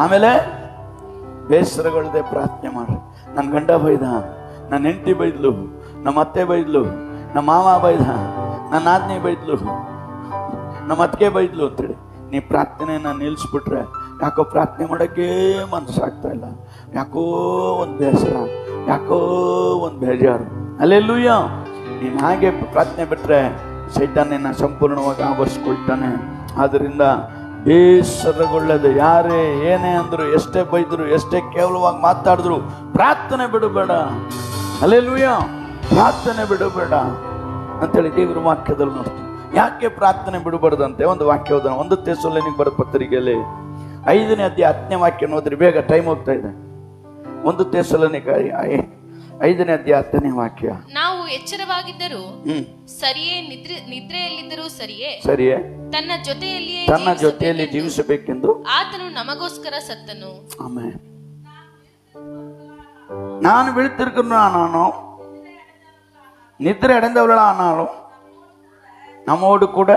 ಆಮೇಲೆ ಬೇಸರಗೊಳ್ಳದೆ ಪ್ರಾರ್ಥನೆ ಮಾಡ್ರಿ. ನನ್ನ ಗಂಡ ಬೈದ, ನನ್ನ ಹೆಂಡತಿ ಬೈದ್ಲು, ನಮ್ಮ ಅತ್ತೆ ಬೈದ್ಲು, ನಮ್ಮ ಮಾವ ಬೈದ, ನನ್ನ ಆಜ್ಞೆ ಬೈದ್ಲು, ನಮ್ಮ ಅತ್ತಿಗೆ ಬೈದ್ಲು ಅಂತೇಳಿ ನೀ ಪ್ರಾರ್ಥನೆಯನ್ನ ನಿಲ್ಲಿಸ್ಬಿಟ್ರೆ ಯಾಕೋ ಪ್ರಾರ್ಥನೆ ಮಾಡೋಕ್ಕೆ ಮನಸ್ಸಾಗ್ತಾ ಇಲ್ಲ, ಯಾಕೋ ಒಂದು ಬೇಸರ, ಯಾಕೋ ಒಂದು ಬೇಜಾರು. ಅಲ್ಲೆಲ್ಲೂಯ್ಯ. ನೀನು ಹಾಗೆ ಪ್ರಾರ್ಥನೆ ಬಿಟ್ರೆ ಸೈತಾನನ ಸಂಪೂರ್ಣವಾಗಿ ಆವರಿಸ್ಕೊಳ್ತಾನೆ. ಆದ್ದರಿಂದ ಬೇಸರಗೊಳ್ಳದೆ ಯಾರೇ ಏನೇ ಅಂದ್ರು, ಎಷ್ಟೇ ಬೈದ್ರು, ಎಷ್ಟೇ ಕೇವಲವಾಗಿ ಮಾತಾಡಿದ್ರು ಪ್ರಾರ್ಥನೆ ಬಿಡಬೇಡ. ಅಲ್ಲೆಲ್ಲೂಯ್ಯ. ಪ್ರಾರ್ಥನೆ ಬಿಡಬೇಡ ಅಂತೇಳಿ ದೇವರ ವಾಕ್ಯದಲ್ಲಿ ನೋಡ್ತೀವಿ. ಯಾಕೆ ಪ್ರಾರ್ಥನೆ ಬಿಡಬಾರ್ದಂತೆ? ಒಂದು ವಾಕ್ಯ ಓದೋಣ. 1 ಥೆಸಲೋನಿಕರಿಗೆ ಬರೆದ ಪತ್ರಿಕೆಯಲ್ಲಿ 5ನೇ ಅಧ್ಯಾಯ 10ನೇ ವಾಕ್ಯ ನೋಡ್ರಿ. ಬೇಗ ಟೈಮ್ ಹೋಗ್ತಾ ಇದೆ. 1 ಥೆಸಲೋನಿಕ 5ನೇ ಅಧ್ಯಾಯ 10ನೇ ವಾಕ್ಯ. ನಾವು ಎಚ್ಚರವಾಗಿದ್ದರೂ ಸರಿಯೇ, ನಿದ್ರೆಯಲ್ಲಿದ್ದರೂ ಸರಿಯೇ ತನ್ನ ಜೊತೆಯಲ್ಲಿ ಜೀವಿಸಬೇಕೆಂದು ಆತನು ನಮಗೋಸ್ಕರ ಸತ್ತನು. ಆಮೆನ್. ನಾನು விழித்திருக்கிறேன் ஆனாலும் நித்திரை அடைந்தவளா ஆனாலும் நம்மோடு கூட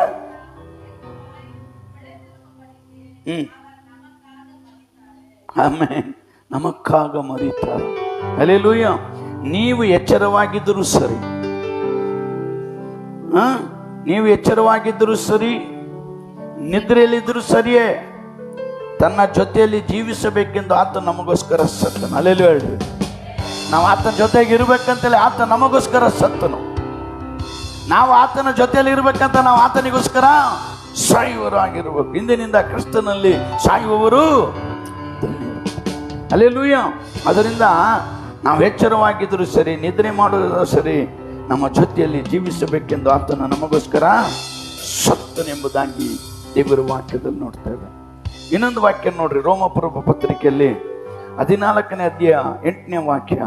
ಆಮೆನ್ ನಮಕ್ಕಾಗ ಮರಿತಾರೆ. ಹಲ್ಲೆಲೂಯಾ. ನೀವು ಎಚ್ಚರವಾಗಿದ್ದರೂ ಸರಿ, ನೀವು ಎಚ್ಚರವಾಗಿದ್ದರೂ ಸರಿ, ನಿದ್ರೆಯಲ್ಲಿದ್ದರೂ ಸರಿಯೇ, ತನ್ನ ಜೊತೆಯಲ್ಲಿ ಜೀವಿಸಬೇಕೆಂದು ಆತ ನಮಗೋಸ್ಕರ ಸತ್ತನು. ಹಲ್ಲೆಲೂಯಾ ಹೇಳ್ರಿ. ನಾವು ಆತನ ಜೊತೆಗೆ ಇರ್ಬೇಕಂತೇಳಿ ಆತ ನಮಗೋಸ್ಕರ ಸತ್ತನು. ನಾವು ಆತನ ಜೊತೆಯಲ್ಲಿ ಇರ್ಬೇಕಂತ ನಾವು ಆತನಿಗೋಸ್ಕರ ಸಾಯುವವರಾಗಿರ್ಬೇಕು. ಇಂದಿನಿಂದ ಕ್ರಿಸ್ತನಲ್ಲಿ ಸಾಯುವವರು. ಹಲ್ಲೆಲೂಯಾ. ಅದರಿಂದ ನಾವು ಎಚ್ಚರವಾಗಿದ್ದರೂ ಸರಿ, ನಿದ್ರೆ ಮಾಡುವುದಾದರೂ ಸರಿ, ನಮ್ಮ ಜೊತೆಯಲ್ಲಿ ಜೀವಿಸಬೇಕೆಂದು ಆತನ ನಮಗೋಸ್ಕರ ಸತ್ತನೆಂಬುದಾಗಿ ದೇವರ ವಾಕ್ಯದಲ್ಲಿ ನೋಡ್ತೇವೆ. ಇನ್ನೊಂದು ವಾಕ್ಯ ನೋಡ್ರಿ, ರೋಮಪುರ ಪತ್ರಿಕೆಯಲ್ಲಿ 14ನೇ ಅಧ್ಯಾಯ 8ನೇ ವಾಕ್ಯ.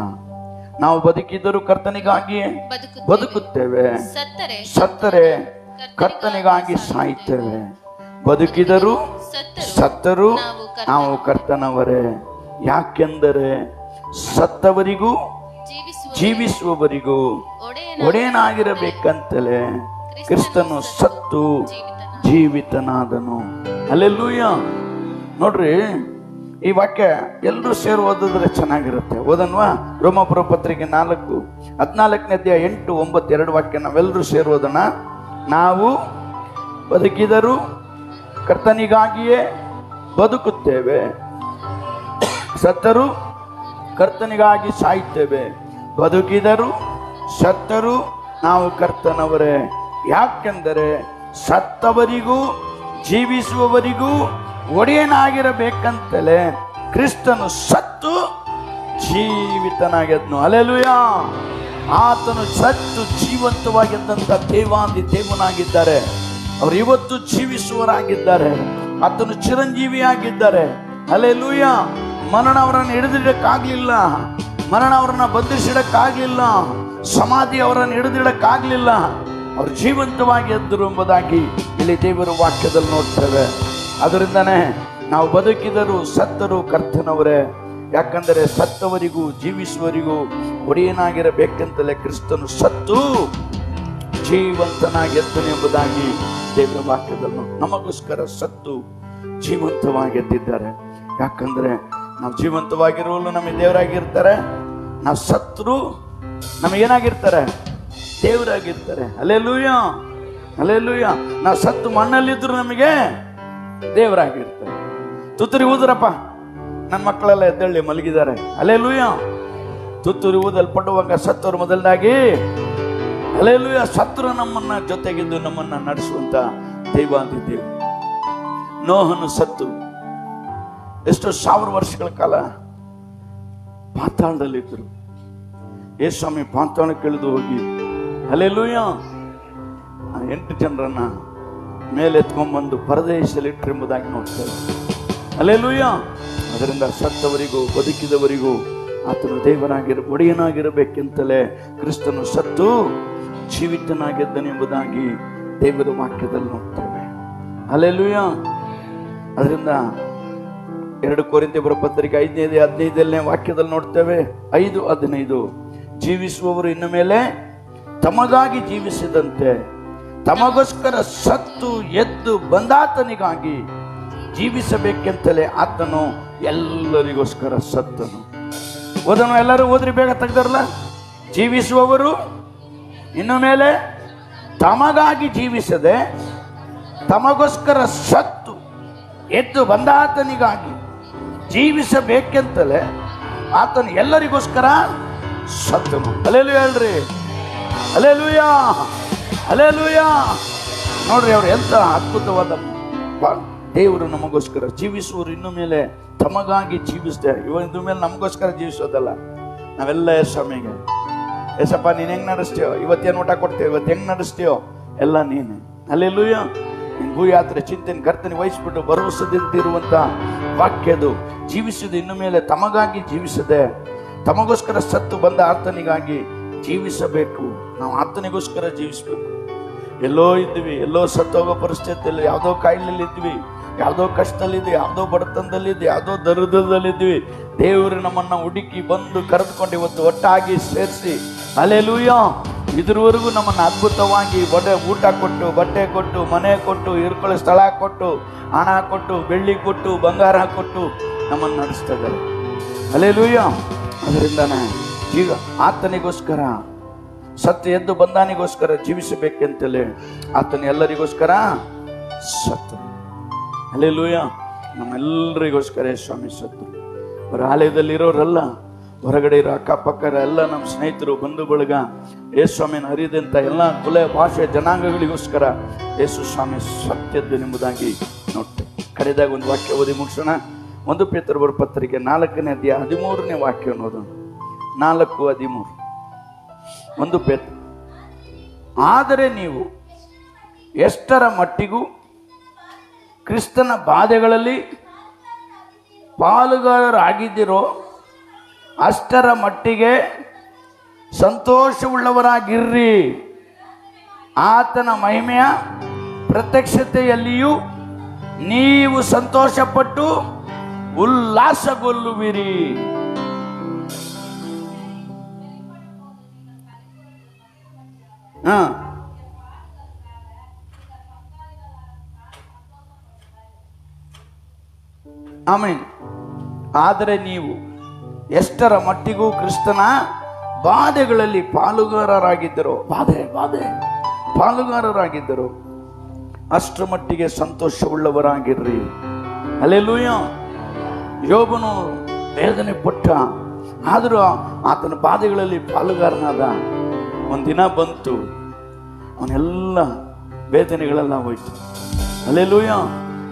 ನಾವು ಬದುಕಿದರೂ ಕರ್ತನಿಗಾಗಿ ಬದುಕುತ್ತೇವೆ, ಸತ್ತರೆ ಕರ್ತನಿಗಾಗಿ ಸಾಯ್ತೇವೆ. ಬದುಕಿದರೂ ಸತ್ತರೂ ನಾವು ಕರ್ತನವರೇ. ಯಾಕೆಂದರೆ ಸತ್ತವರಿಗೂ ಜೀವಿಸುವವರಿಗೂ ಒಡೆಯನಾಗಿರಬೇಕಂತಲೇ ಕ್ರಿಸ್ತನು ಸತ್ತು ಜೀವಿತನಾದನು. ಹಲ್ಲೆಲೂಯಾ. ನೋಡ್ರಿ, ಈ ವಾಕ್ಯ ಎಲ್ಲರೂ ಸೇರಿ ಓದಿದ್ರೆ ಚೆನ್ನಾಗಿರುತ್ತೆ. ಓದನ್ವಾ? ರೋಮಪುರ ಪತ್ರಿಕೆ 14ನೇ ಅಧ್ಯಾಯ 8, 9 2 ವಾಕ್ಯ ನಾವೆಲ್ಲರೂ ಸೇರಿ ಓದೋಣ. ನಾವು ಬದುಕಿದರೂ ಕರ್ತನಿಗಾಗಿಯೇ ಬದುಕುತ್ತೇವೆ, ಸತ್ತರೂ ಕರ್ತನಿಗಾಗಿ ಸಾಯ್ತೇವೆ. ಬದುಕಿದರೂ ಸತ್ತರೂ ನಾವು ಕರ್ತನವರೇ. ಯಾಕೆಂದರೆ ಸತ್ತವರಿಗೂ ಜೀವಿಸುವವರಿಗೂ ಒಡೆಯನಾಗಿರಬೇಕಂತಲೇ ಕ್ರಿಸ್ತನು ಸತ್ತು ಜೀವಿತನಾಗಿದ್ನು. ಹಲ್ಲೆಲೂಯಾ. ಆತನು ಸತ್ತು ಜೀವಂತವಾಗಿದ್ದಂಥ ದೇವಾದಿ ದೇವನಾಗಿದ್ದಾರೆ. ಅವರು ಇವತ್ತು ಜೀವಿಸುವರಾಗಿದ್ದಾರೆ. ಆತನು ಚಿರಂಜೀವಿಯಾಗಿದ್ದಾರೆ. ಹಲ್ಲೆಲೂಯಾ. ಮರಣ ಅವರನ್ನು ಹಿಡಿದಿಡಕ್ಕಾಗ್ಲಿಲ್ಲ, ಮರಣ ಅವರನ್ನ ಬಂಧಿಸಿಡಕ್ಕಾಗ್ಲಿಲ್ಲ, ಸಮಾಧಿ ಅವರನ್ನು ಹಿಡಿದಿಡಕ್ಕಾಗ್ಲಿಲ್ಲ. ಅವರು ಜೀವಂತವಾಗಿ ಎದ್ದರು ಎಂಬುದಾಗಿ ಇಲ್ಲಿ ದೇವರ ವಾಕ್ಯದಲ್ಲಿ ನೋಡ್ತೇವೆ. ಅದರಿಂದನೇ ನಾವು ಬದುಕಿದರೂ ಸತ್ತರೂ ಕರ್ತನವರೇ. ಯಾಕಂದರೆ ಸತ್ತವರಿಗೂ ಜೀವಿಸುವವರಿಗೂ ಒಡೆಯನಾಗಿರಬೇಕೆಂತಲೇ ಕ್ರಿಸ್ತನು ಸತ್ತು ಜೀವಂತನಾಗಿ ಎದ್ದನು ಎಂಬುದಾಗಿ ದೇವರ ವಾಕ್ಯದಲ್ಲಿ ನಮಗೋಸ್ಕರ ಸತ್ತು ಜೀವಂತವಾಗಿ ಎದ್ದಿದ್ದಾರೆ. ಯಾಕಂದ್ರೆ ನಾವು ಜೀವಂತವಾಗಿರುವಲ್ಲೂ ನಮಗೆ ದೇವರಾಗಿರ್ತಾರೆ, ನಾವು ಸತ್ತರೂ ನಮಗೇನಾಗಿರ್ತಾರೆ? ದೇವರಾಗಿರ್ತಾರೆ. ಹಲ್ಲೆಲೂಯಾ. ಹಲ್ಲೆಲೂಯಾ. ನಾವು ಸತ್ತು ಮಣ್ಣಲ್ಲಿದ್ರು ನಮಗೆ ದೇವರಾಗಿರ್ತಾರೆ. ತುತ್ತೂರಿ ಊದ್ರಪ್ಪ, ನನ್ನ ಮಕ್ಕಳೆಲ್ಲ ಎದ್ದೇಳಿ ಮಲಗಿದ್ದಾರೆ. ಹಲ್ಲೆಲೂಯಾ. ತುತ್ತೂರಿ ಊದಲ್ಪಡುವಾಗ ಸತ್ತವರು ಮೊದಲನಾಗಿ ಹಲ್ಲೆಲೂಯಾ ಸತ್ತರು ನಮ್ಮನ್ನ ಜೊತೆಗಿದ್ದು ನಮ್ಮನ್ನ ನಡೆಸುವಂತ ದೈವ ಅಂತಿದ್ದೇವೆ. ನೋಹನು ಸತ್ತು ಎಷ್ಟೋ 1000 ವರ್ಷಗಳ ಕಾಲ ಪಾತಾಳದಲ್ಲಿದ್ದರು. ಯೇಸುಸ್ವಾಮಿ ಪಾತಾಳಕ್ಕೆ ಇಳಿದು ಹೋಗಿ ಹಲ್ಲೆಲೂಯಾ 8 ಜನರನ್ನ ಮೇಲೆ ಎತ್ಕೊಂಡ್ಬಂದು ಪರದೇಶದಲ್ಲಿ ಇಟ್ಟರೆಂಬುದಾಗಿ ನೋಡ್ತಾರೆ. ಹಲ್ಲೆಲೂಯಾ. ಅದರಿಂದ ಸತ್ತವರಿಗೂ ಬದುಕಿದವರಿಗೂ ಆತನು ಒಡೆಯನಾಗಿರಬೇಕೆಂತಲೇ ಕ್ರಿಸ್ತನು ಸತ್ತು ಜೀವಿತನಾಗಿದ್ದನೆಂಬುದಾಗಿ ದೇವರ ವಾಕ್ಯದಲ್ಲಿ ನೋಡ್ತೇವೆ. ಹಲ್ಲೆಲೂಯಾ. ಅದರಿಂದ 2 ಕೊರಿಂಥಿಯರ ಪತ್ರಿಕೆ 5ನೇ ಅಧ್ಯಾಯ 15ನೇ ವಾಕ್ಯದಲ್ಲಿ ನೋಡ್ತೇವೆ. 5:15 ಜೀವಿಸುವವರು ಇನ್ನು ಮೇಲೆ ತಮಗಾಗಿ ಜೀವಿಸಿದಂತೆ ತಮಗೋಸ್ಕರ ಸತ್ತು ಎದ್ದು ಬಂದಾತನಿಗಾಗಿ ಜೀವಿಸಬೇಕೆಂತಲೇ ಆತನು ಎಲ್ಲರಿಗೋಸ್ಕರ ಸತ್ತನು. ಓದನು, ಎಲ್ಲರೂ ಓದ್ರಿ, ಬೇಗ ತೆಗ್ದಾರಲ್ಲ. ಜೀವಿಸುವವರು ಇನ್ನು ಮೇಲೆ ತಮಗಾಗಿ ಜೀವಿಸದೆ ತಮಗೋಸ್ಕರ ಸತ್ತು ಎದ್ದು ಬಂದಾತನಿಗಾಗಿ ಜೀವಿಸಬೇಕೆಂತಲೇ ಆತನು ಎಲ್ಲರಿಗೋಸ್ಕರ ಸತ್ತನು. ಹಲ್ಲೆಲೂಯಾ ಹೇಳ್ರಿ, ಹಲ್ಲೆಲೂಯಾ, ಹಲ್ಲೆಲೂಯಾ. ನೋಡ್ರಿ, ಅವ್ರು ಎಂತ ಅದ್ಭುತವಾದ ದೇವರು ನಮಗೋಸ್ಕರ ಜೀವಿಸುವರು. ಇನ್ನು ಮೇಲೆ ತಮಗಾಗಿ ಜೀವಿಸ್ದೆ. ಇನ್ನು ಮೇಲೆ ನಮಗೋಸ್ಕರ ಜೀವಿಸೋದಲ್ಲ. ನಾವೆಲ್ಲ ಸ್ವಾಮಿಗೆ, ಏಸಪ್ಪ ನೀನು ಹೆಂಗ್ ನಡೆಸ್ತೀಯೋ, ಇವತ್ತೇನು ಊಟ ಕೊಡ್ತೀಯೋ, ಇವತ್ತು ಹೆಂಗ್ ನಡೆಸ್ತೀಯೋ ಎಲ್ಲ ನೀನೆ. ಹಲ್ಲೆಲೂಯಾ. ನಿನ್ ಭೂಯಾತ್ರೆ ಚಿಂತನೆ ಕರ್ತನೆ ವಹಿಸ್ಬಿಟ್ಟು ಭರವಸೆದಿಂದಿರುವಂತ ವಾಕ್ಯದು ಜೀವಿಸುವುದು. ಇನ್ನು ಮೇಲೆ ತಮಗಾಗಿ ಜೀವಿಸದೆ ತಮಗೋಸ್ಕರ ಸತ್ತು ಬಂದ ಆತನಿಗಾಗಿ ಜೀವಿಸಬೇಕು. ನಾವು ಆತನಿಗೋಸ್ಕರ ಜೀವಿಸಬೇಕು. ಎಲ್ಲೋ ಇದ್ವಿ, ಎಲ್ಲೋ ಸತ್ತೋಗೋ ಪರಿಸ್ಥಿತಿಯಲ್ಲಿ, ಯಾವುದೋ ಕಾಯಿಲೆಯಲ್ಲಿ ಇದ್ವಿ, ಯಾವುದೋ ಕಷ್ಟದಲ್ಲಿದ್ವಿ, ಯಾವುದೋ ಬಡತನದಲ್ಲಿದ್ವಿ, ಯಾವುದೋ ದರಿದ್ರದಲ್ಲಿದ್ವಿ. ದೇವರು ನಮ್ಮನ್ನ ಹುಡುಕಿ ಬಂದು ಕರೆದುಕೊಂಡು ಇವತ್ತು ಒಟ್ಟಾಗಿ ಸೇರಿಸಿ, ಹಲ್ಲೆಲೂಯಾ, ಇದ್ರವರೆಗೂ ನಮ್ಮನ್ನು ಅದ್ಭುತವಾಗಿ ಊಟ ಕೊಟ್ಟು, ಬಟ್ಟೆ ಕೊಟ್ಟು, ಮನೆ ಕೊಟ್ಟು, ಇರ್ಕೊಳ್ಳೋ ಸ್ಥಳ ಕೊಟ್ಟು, ಹಣ ಕೊಟ್ಟು, ಬೆಳ್ಳಿ ಕೊಟ್ಟು, ಬಂಗಾರ ಕೊಟ್ಟು ನಮ್ಮನ್ನು ನಡೆಸ್ತಾ ಇದ್ದಾರೆ. ಹಲ್ಲೆಲೂಯಾ. ಅದರಿಂದಾನೆ ಈಗ ಆತನಿಗೋಸ್ಕರ ಸತ್ತು ಎದ್ದು ಬಂದಾನಿಗೋಸ್ಕರ ಜೀವಿಸಬೇಕೆಂತಲೇ ಆತನ ಎಲ್ಲರಿಗೋಸ್ಕರ ಸತ್ತು. ಹಲ್ಲೆಲೂಯಾ. ನಮ್ಮೆಲ್ಲರಿಗೋಸ್ಕರ ಸ್ವಾಮಿ ಸತ್ತು. ಅವರ ಆಲಯದಲ್ಲಿರೋರಲ್ಲ, ಹೊರಗಡೆ ಇರೋ ಅಕ್ಕಪಕ್ಕರ ಎಲ್ಲ ನಮ್ಮ ಸ್ನೇಹಿತರು, ಬಂಧು ಬಳಗ, ಯೇಸು ಸ್ವಾಮಿನ ಹರಿದಂಥ ಎಲ್ಲ ಕುಲ ಭಾಷೆ ಜನಾಂಗಗಳಿಗೋಸ್ಕರ ಯೇಸು ಸ್ವಾಮಿ ಸತ್ಯದ್ದು ಎಂಬುದಾಗಿ ನೋಡ್ತೇವೆ. ಕಡೆದಾಗ ಒಂದು ವಾಕ್ಯ ಓದಿ ಮುಗಿಸೋಣ. 1 ಪೇತ್ರರ ಪತ್ರಿಕೆ 4ನೇ ಅಧ್ಯಾಯ 13ನೇ ವಾಕ್ಯವನ್ನು ಓದೋಣ. 4:13. 1 ಪೇತ್ರ, ಆದರೆ ನೀವು ಎಷ್ಟರ ಮಟ್ಟಿಗೂ ಕ್ರಿಸ್ತನ ಬಾಧೆಗಳಲ್ಲಿ ಪಾಲುಗಾರರಾಗಿದ್ದೀರೋ ಅಷ್ಟರ ಮಟ್ಟಿಗೆ ಸಂತೋಷವುಳ್ಳವರಾಗಿರ್ರಿ. ಆತನ ಮಹಿಮೆಯ ಪ್ರತ್ಯಕ್ಷತೆಯಲ್ಲಿಯೂ ನೀವು ಸಂತೋಷಪಟ್ಟು ಉಲ್ಲಾಸಗೊಳ್ಳುವಿರಿ. ಆಮೇನ್. ಆದರೆ ನೀವು ಎಷ್ಟರ ಮಟ್ಟಿಗೂ ಕ್ರಿಸ್ತನ ಬಾಧೆಗಳಲ್ಲಿ ಪಾಲುಗಾರರಾಗಿದ್ದರು, ಪಾಲುಗಾರರಾಗಿದ್ದರು ಅಷ್ಟರ ಮಟ್ಟಿಗೆ ಸಂತೋಷವುಳ್ಳವರಾಗಿರ್ರಿ. ಹಲ್ಲೆಲೂಯಾ. ಯೋಬನು ವೇದನೆ ಪಟ್ಟ, ಆದರೂ ಆತನ ಬಾಧೆಗಳಲ್ಲಿ ಪಾಲುಗಾರನಾದ. ಒಂದಿನ ಬಂತು, ಅವನೆಲ್ಲ ವೇದನೆಗಳೆಲ್ಲ ಹೋಯ್ತು. ಹಲ್ಲೆಲೂಯಾ.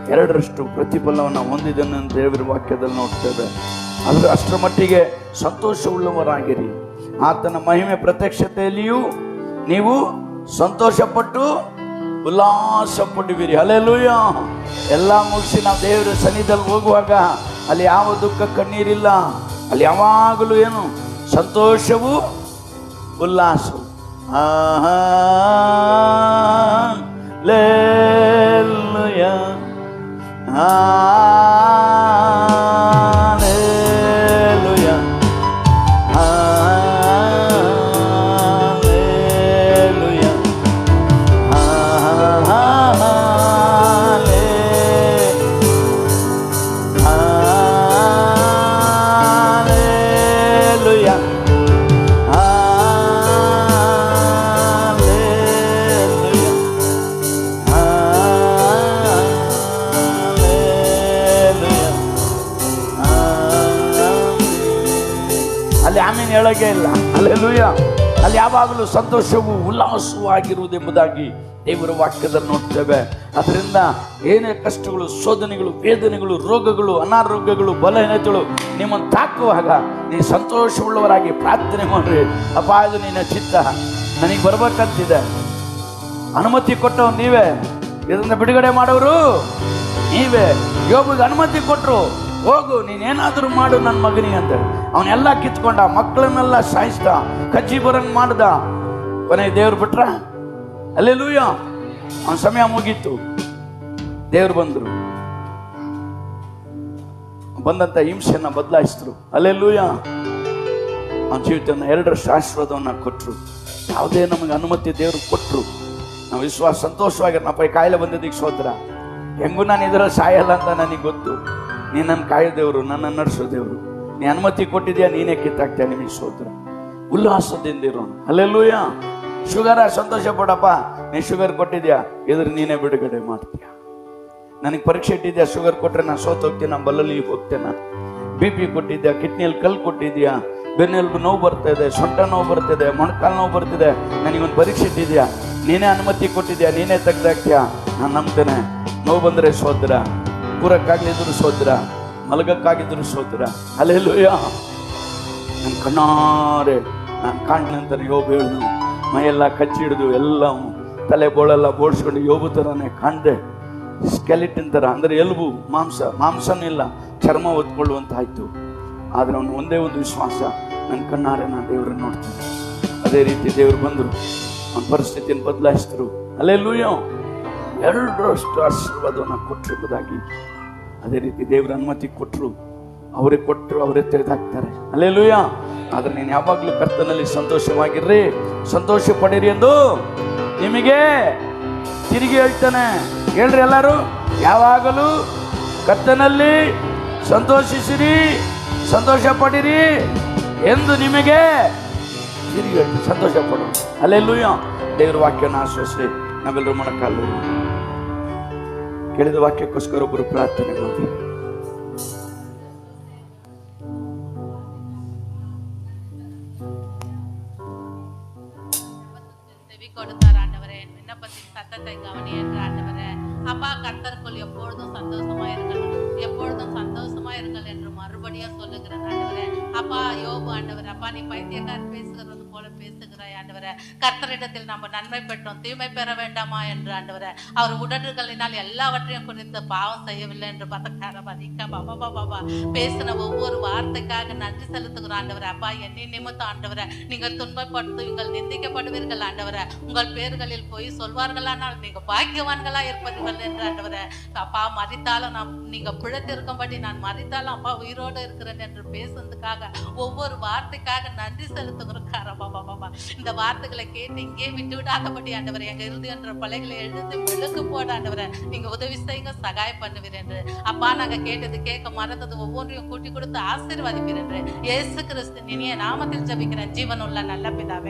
2ರಷ್ಟು ಪ್ರತಿಫಲವನ್ನು ಹೊಂದಿದನು ಅಂತ ದೇವರ ವಾಕ್ಯದಲ್ಲಿ ನೋಡ್ತೇವೆ. ಆದರೆ ಅಷ್ಟರ ಮಟ್ಟಿಗೆ ಸಂತೋಷವುಳ್ಳವರಾಗಿರಿ. ಆತನ ಮಹಿಮೆ ಪ್ರತ್ಯಕ್ಷತೆಯಲ್ಲಿಯೂ ನೀವು ಸಂತೋಷಪಟ್ಟು ಉಲ್ಲಾಸ ಪಡುವಿರಿ. ಹಲ್ಲೆಲೂಯಾ. ಎಲ್ಲ ಮುಗಿಸಿ ನಾವು ದೇವರ ಸನ್ನಿಧಿಯಲ್ಲಿ ಹೋಗುವಾಗ ಅಲ್ಲಿ ಯಾವ ದುಃಖ ಕಣ್ಣೀರಿಲ್ಲ. ಅಲ್ಲಿ ಯಾವಾಗಲೂ ಏನು ಸಂತೋಷವು ಉಲ್ಲಾಸವು. ಹಲ್ಲೆಲೂಯಾ, ಹಲ್ಲೆಲೂಯಾ, ಹಲ್ಲೆಲೂಯಾ, ಹಲ್ಲೆಲೂಯಾ, ಅಲ್ಲಿ ಆಮೇಲೆ ಹೇಳೋಕೆ ಇಲ್ಲ. ಹಲ್ಲೆಲೂಯಾ. ಅಲ್ಲಿ ಯಾವಾಗಲೂ ಸಂತೋಷವು ಉಲ್ಲಾಸವಾಗಿರುವುದೆಂಬುದಾಗಿ ದೇವರ ವಾಕ್ಯದಲ್ಲಿ ನೋಡ್ತೇವೆ. ಅದರಿಂದ ಏನೇ ಕಷ್ಟಗಳು, ಶೋಧನೆಗಳು, ವೇದನೆಗಳು, ರೋಗಗಳು, ಅನಾರೋಗ್ಯಗಳು, ಬಲಹೀನತೆಗಳು ನಿಮ್ಮನ್ನು ತಾಕುವಾಗ ನೀವು ಸಂತೋಷವುಳ್ಳವರಾಗಿ ಪ್ರಾರ್ಥನೆ ಮಾಡ್ರಿ. ಅಪ್ಪ, ಇದು ನಿನ್ನ ಚಿತ್ತ, ನನಗೆ ಬರ್ಬೇಕಂತಿದೆ. ಅನುಮತಿ ಕೊಟ್ಟವು ನೀವೇ, ಇದನ್ನು ಬಿಡುಗಡೆ ಮಾಡೋರು ನೀವೇ. ಯೋಬಿಗೆ ಅನುಮತಿ ಕೊಟ್ಟರು, ಹೋಗು ನೀನೇನಾದರೂ ಮಾಡು ನನ್ನ ಮಗನಿಗೆ ಅಂತ. ಅವನ್ನೆಲ್ಲ ಕಿತ್ಕೊಂಡ, ಮಕ್ಕಳನ್ನೆಲ್ಲ ಸಾಯಿಸ್ದ, ಕಜ್ಜಿ ಬರಂಗ್ ಮಾಡ್ದ. ಕೊನೆಗೆ ದೇವ್ರು ಬಿಟ್ರ. ಹಲ್ಲೆಲೂಯಾ. ಅವನ ಸಮಯ ಮುಗೀತು, ದೇವ್ರು ಬಂದರು, ಬಂದಂತ ಹಿಂಸೆಯನ್ನ ಬದಲಾಯಿಸಿದ್ರು. ಹಲ್ಲೆಲೂಯಾ. ಅವನ ಜೀವಿತನ 2 ವರ್ಷ ಆಶೀರ್ವಾದವನ್ನ ಕೊಟ್ಟರು. ಯಾವುದೇ ನಮಗೆ ಅನುಮತಿ ದೇವರು ಕೊಟ್ಟರು ನಾವು ವಿಶ್ವಾಸ ಸಂತೋಷವಾಗಿರೋಣಪ್ಪ. ಈ ಕಾಯಿಲೆ ಬಂದಿದ್ದಕ್ಕೆ ಸ್ತೋತ್ರ. ಹೆಂಗೂ ನಾನು ಇದರಲ್ಲಿ ಸಾಯಲ್ಲ ಅಂತ ನನಗೆ ಗೊತ್ತು. ನೀನು ನನ್ನ ಕಾಯೋ ದೇವರು, ನನ್ನ ನಡೆಸೋ ದೇವರು. ನೀ ಅನುಮತಿ ಕೊಟ್ಟಿದ್ಯಾ, ನೀನೇ ಕಿತ್ತಾಕ್ತೀಯ. ನಿಮಗೆ ಸ್ತೋತ್ರ. ಉಲ್ಲಾಸದಿಂದ ಇರೋಣ. ಹಲ್ಲೆಲೂಯಾ. ಶುಗರ ಸಂತೋಷ ಪಡಪ್ಪ. ನೀ ಶುಗರ್ ಕೊಟ್ಟಿದ್ಯಾ, ಇದ್ರ ನೀನೇ ಬಿಡುಗಡೆ ಮಾಡ್ತೀಯ. ನನಗೆ ಪರೀಕ್ಷೆ ಇಟ್ಟಿದ್ಯಾ, ಶುಗರ್ ಕೊಟ್ಟರೆ ನಾನು ಸೋತು ಹೋಗ್ತೀನಿ, ನಾನು ಬಲ್ಲಲ್ಲಿ ಹೋಗ್ತೇನೆ. BP ಕೊಟ್ಟಿದ್ಯಾ, ಕಿಡ್ನಿಯಲ್ಲಿ ಕಲ್ಲು ಕೊಟ್ಟಿದ್ಯಾ, ಬೆನ್ನೆಲುಬು ನೋವು ಬರ್ತಾ ಇದೆ, ಸೊಂಟ ನೋವು ಬರ್ತಿದೆ, ಮೊಣಕಾಲು ನೋವು ಬರ್ತಿದೆ, ನನಗೊಂದು ಪರೀಕ್ಷೆ ಇಟ್ಟಿದ್ಯಾ, ನೀನೇ ಅನುಮತಿ ಕೊಟ್ಟಿದ್ಯಾ, ನೀನೇ ತೆಗ್ದಾಕ್ತೀಯಾ. ನಾನು ನಂಬ್ತೇನೆ. ನೋವು ಬಂದರೆ ಸೋದ್ರ, ಕೂರಕ್ಕಾಗಲಿದ್ರು ಸೋದ್ರ, ಮಲಗಕ್ಕಾಗಿದ್ರು ಸೋದ್ರ. ಹಲ್ಲೆಲೂಯಾ. ನನ್ನ ಕಣ್ಣಾರೆ ನಾನು ಕಾಣ್ಲಿ ಅಂತಾರೆ ಯೋಬ ಹೇಳಿದು. ಮೈಯೆಲ್ಲ ಕಚ್ಚಿ ಹಿಡಿದು ಎಲ್ಲ ತಲೆ ಬೋಳೆಲ್ಲ ಬೋಡ್ಸ್ಕೊಂಡು ಯೋಬು ಥರನೇ ಕಾಣ್ದೆ. ಸ್ಕೆಲಿಟನ್ ಥರ, ಅಂದರೆ ಎಲುಬು, ಮಾಂಸನೂ ಇಲ್ಲ, ಚರ್ಮ ಹೊತ್ಕೊಳ್ಳುವಂತಾಯ್ತು. ಆದರೆ ಅವನು ಒಂದೇ ಒಂದು ವಿಶ್ವಾಸ, ನನ್ನ ಕಣ್ಣಾರೆ ನಾನು ದೇವ್ರನ್ನ ನೋಡ್ತೇನೆ. ಅದೇ ರೀತಿ ದೇವರು ಬಂದರು, ಅವನ ಪರಿಸ್ಥಿತಿಯನ್ನು ಬದಲಾಯಿಸಿದ್ರು. ಹಲ್ಲೆಲೂಯಾ. ಎರಡರಷ್ಟು ಆಶೀರ್ವಾದವನ್ನು ಕೊಟ್ಟರು ಎಂಬುದಾಗಿ. ಅದೇ ರೀತಿ ದೇವರ ಅನುಮತಿ ಕೊಟ್ಟರು, ಅವರೇ ಕೊಟ್ಟರು, ಅವರೇ ತೆಗೆದಾಕ್ತಾರೆ. ಹಲ್ಲೆಲೂಯಾ. ಆದರೆ ನೀನು ಯಾವಾಗಲೂ ಕರ್ತನಲ್ಲಿ ಸಂತೋಷವಾಗಿರ್ರಿ, ಸಂತೋಷ ಪಡಿರಿ ಎಂದು ನಿಮಗೆ ತಿರುಗಿ ಹೇಳ್ತಾನೆ. ಹೇಳ್ರಿ ಎಲ್ಲರೂ, ಯಾವಾಗಲೂ ಕರ್ತನಲ್ಲಿ ಸಂತೋಷಿಸಿರಿ, ಸಂತೋಷ ಪಡಿರಿ ಎಂದು ನಿಮಗೆ ತಿರುಗಿ ಹೇಳ್ತೀನಿ. ಸಂತೋಷ ಪಡೋಣ. ಹಲ್ಲೆಲೂಯಾ. ದೇವರ ವಾಕ್ಯನ ಆಶ್ವಾಸಿಸಿ ನಾವೆಲ್ಲರೂ ಮೊಣಕಾಲು ಕೇಳಿದ ವಾಕ್ಯಕ್ಕೋಸ್ಕರ ಒಬ್ಬರು ಪ್ರಾರ್ಥನೆ ಮಾಡಿ. கொடுத்தார் ஆண்டவரே. விண்ணப்பத்தின் சத்தத்தை கவனி என்று ஆண்டவரே. அப்பா, கர்த்தருக்குள் எப்பொழுதும் சந்தோஷமா இருங்கள், எப்பொழுதும் சந்தோஷமா இருங்கள் என்று மறுபடியும் சொல்லுகிறேன் ஆண்டவரே. அப்பா, யோபு ஆண்டவரே, அப்பா நீ பைத்தியக்காரன் பேசுகிறது போல பேசுகிறாய் ஆண்டவரே. கர்த்தரிடத்தில் நம்ம நன்மை பெற்றோம், தீமை பெற வேண்டாமா என்று ஆண்டவரே. அவர் உடல்களினால் எல்லாவற்றையும் குறித்து பாவம் செய்யவில்லை என்று பாபா பேசின ஒவ்வொரு வார்த்தைக்காக நன்றி செலுத்துகிறோம் ஆண்டவரே. அப்பா, என்னை நிமித்தம் ஆண்டவரே நீங்கள் துன்பப்படுத்துவீர்கள், நிந்திக்கப்படுவீர்கள் ஆண்டவரே. உங்கள் பேர்களில் போய் சொல்வார்களானால் நீங்க பாக்கியவான்களா இருப்பீர்கள் என்று ஆண்டவரே. அப்பா, மரித்தாலும் நீங்க பிழைத்திருக்கும்படி நான் மரித்தாலும் அப்பா உயிரோடு இருக்கிறேன் என்று பேசுறதுக்காக ஒவ்வொரு வார்த்தைக்காக நன்றி செலுத்துகிறோம் பாபா. இந்த வார்த்தைகளை கேட்டு இங்கே விட்டு விடாதபடி ஆண்டவரே, எங்க இறுதி என்ற பலைகளை எழுந்து விழுக்கு போட ஆண்டவரே நீங்க உதவி செய்யுங்க, சகாயம் பண்ணுவீர் என்று. அப்பா, நாங்க கேட்டது கேட்க மறந்தது ஒவ்வொன்றையும் கூட்டி கொடுத்து ஆசீர்வதிப்பீர் என்று இயேசு கிறிஸ்து இனிய நாமத்தில் ஜெபிக்கிறேன் ஜீவனுள்ள நல்ல பிதாவே.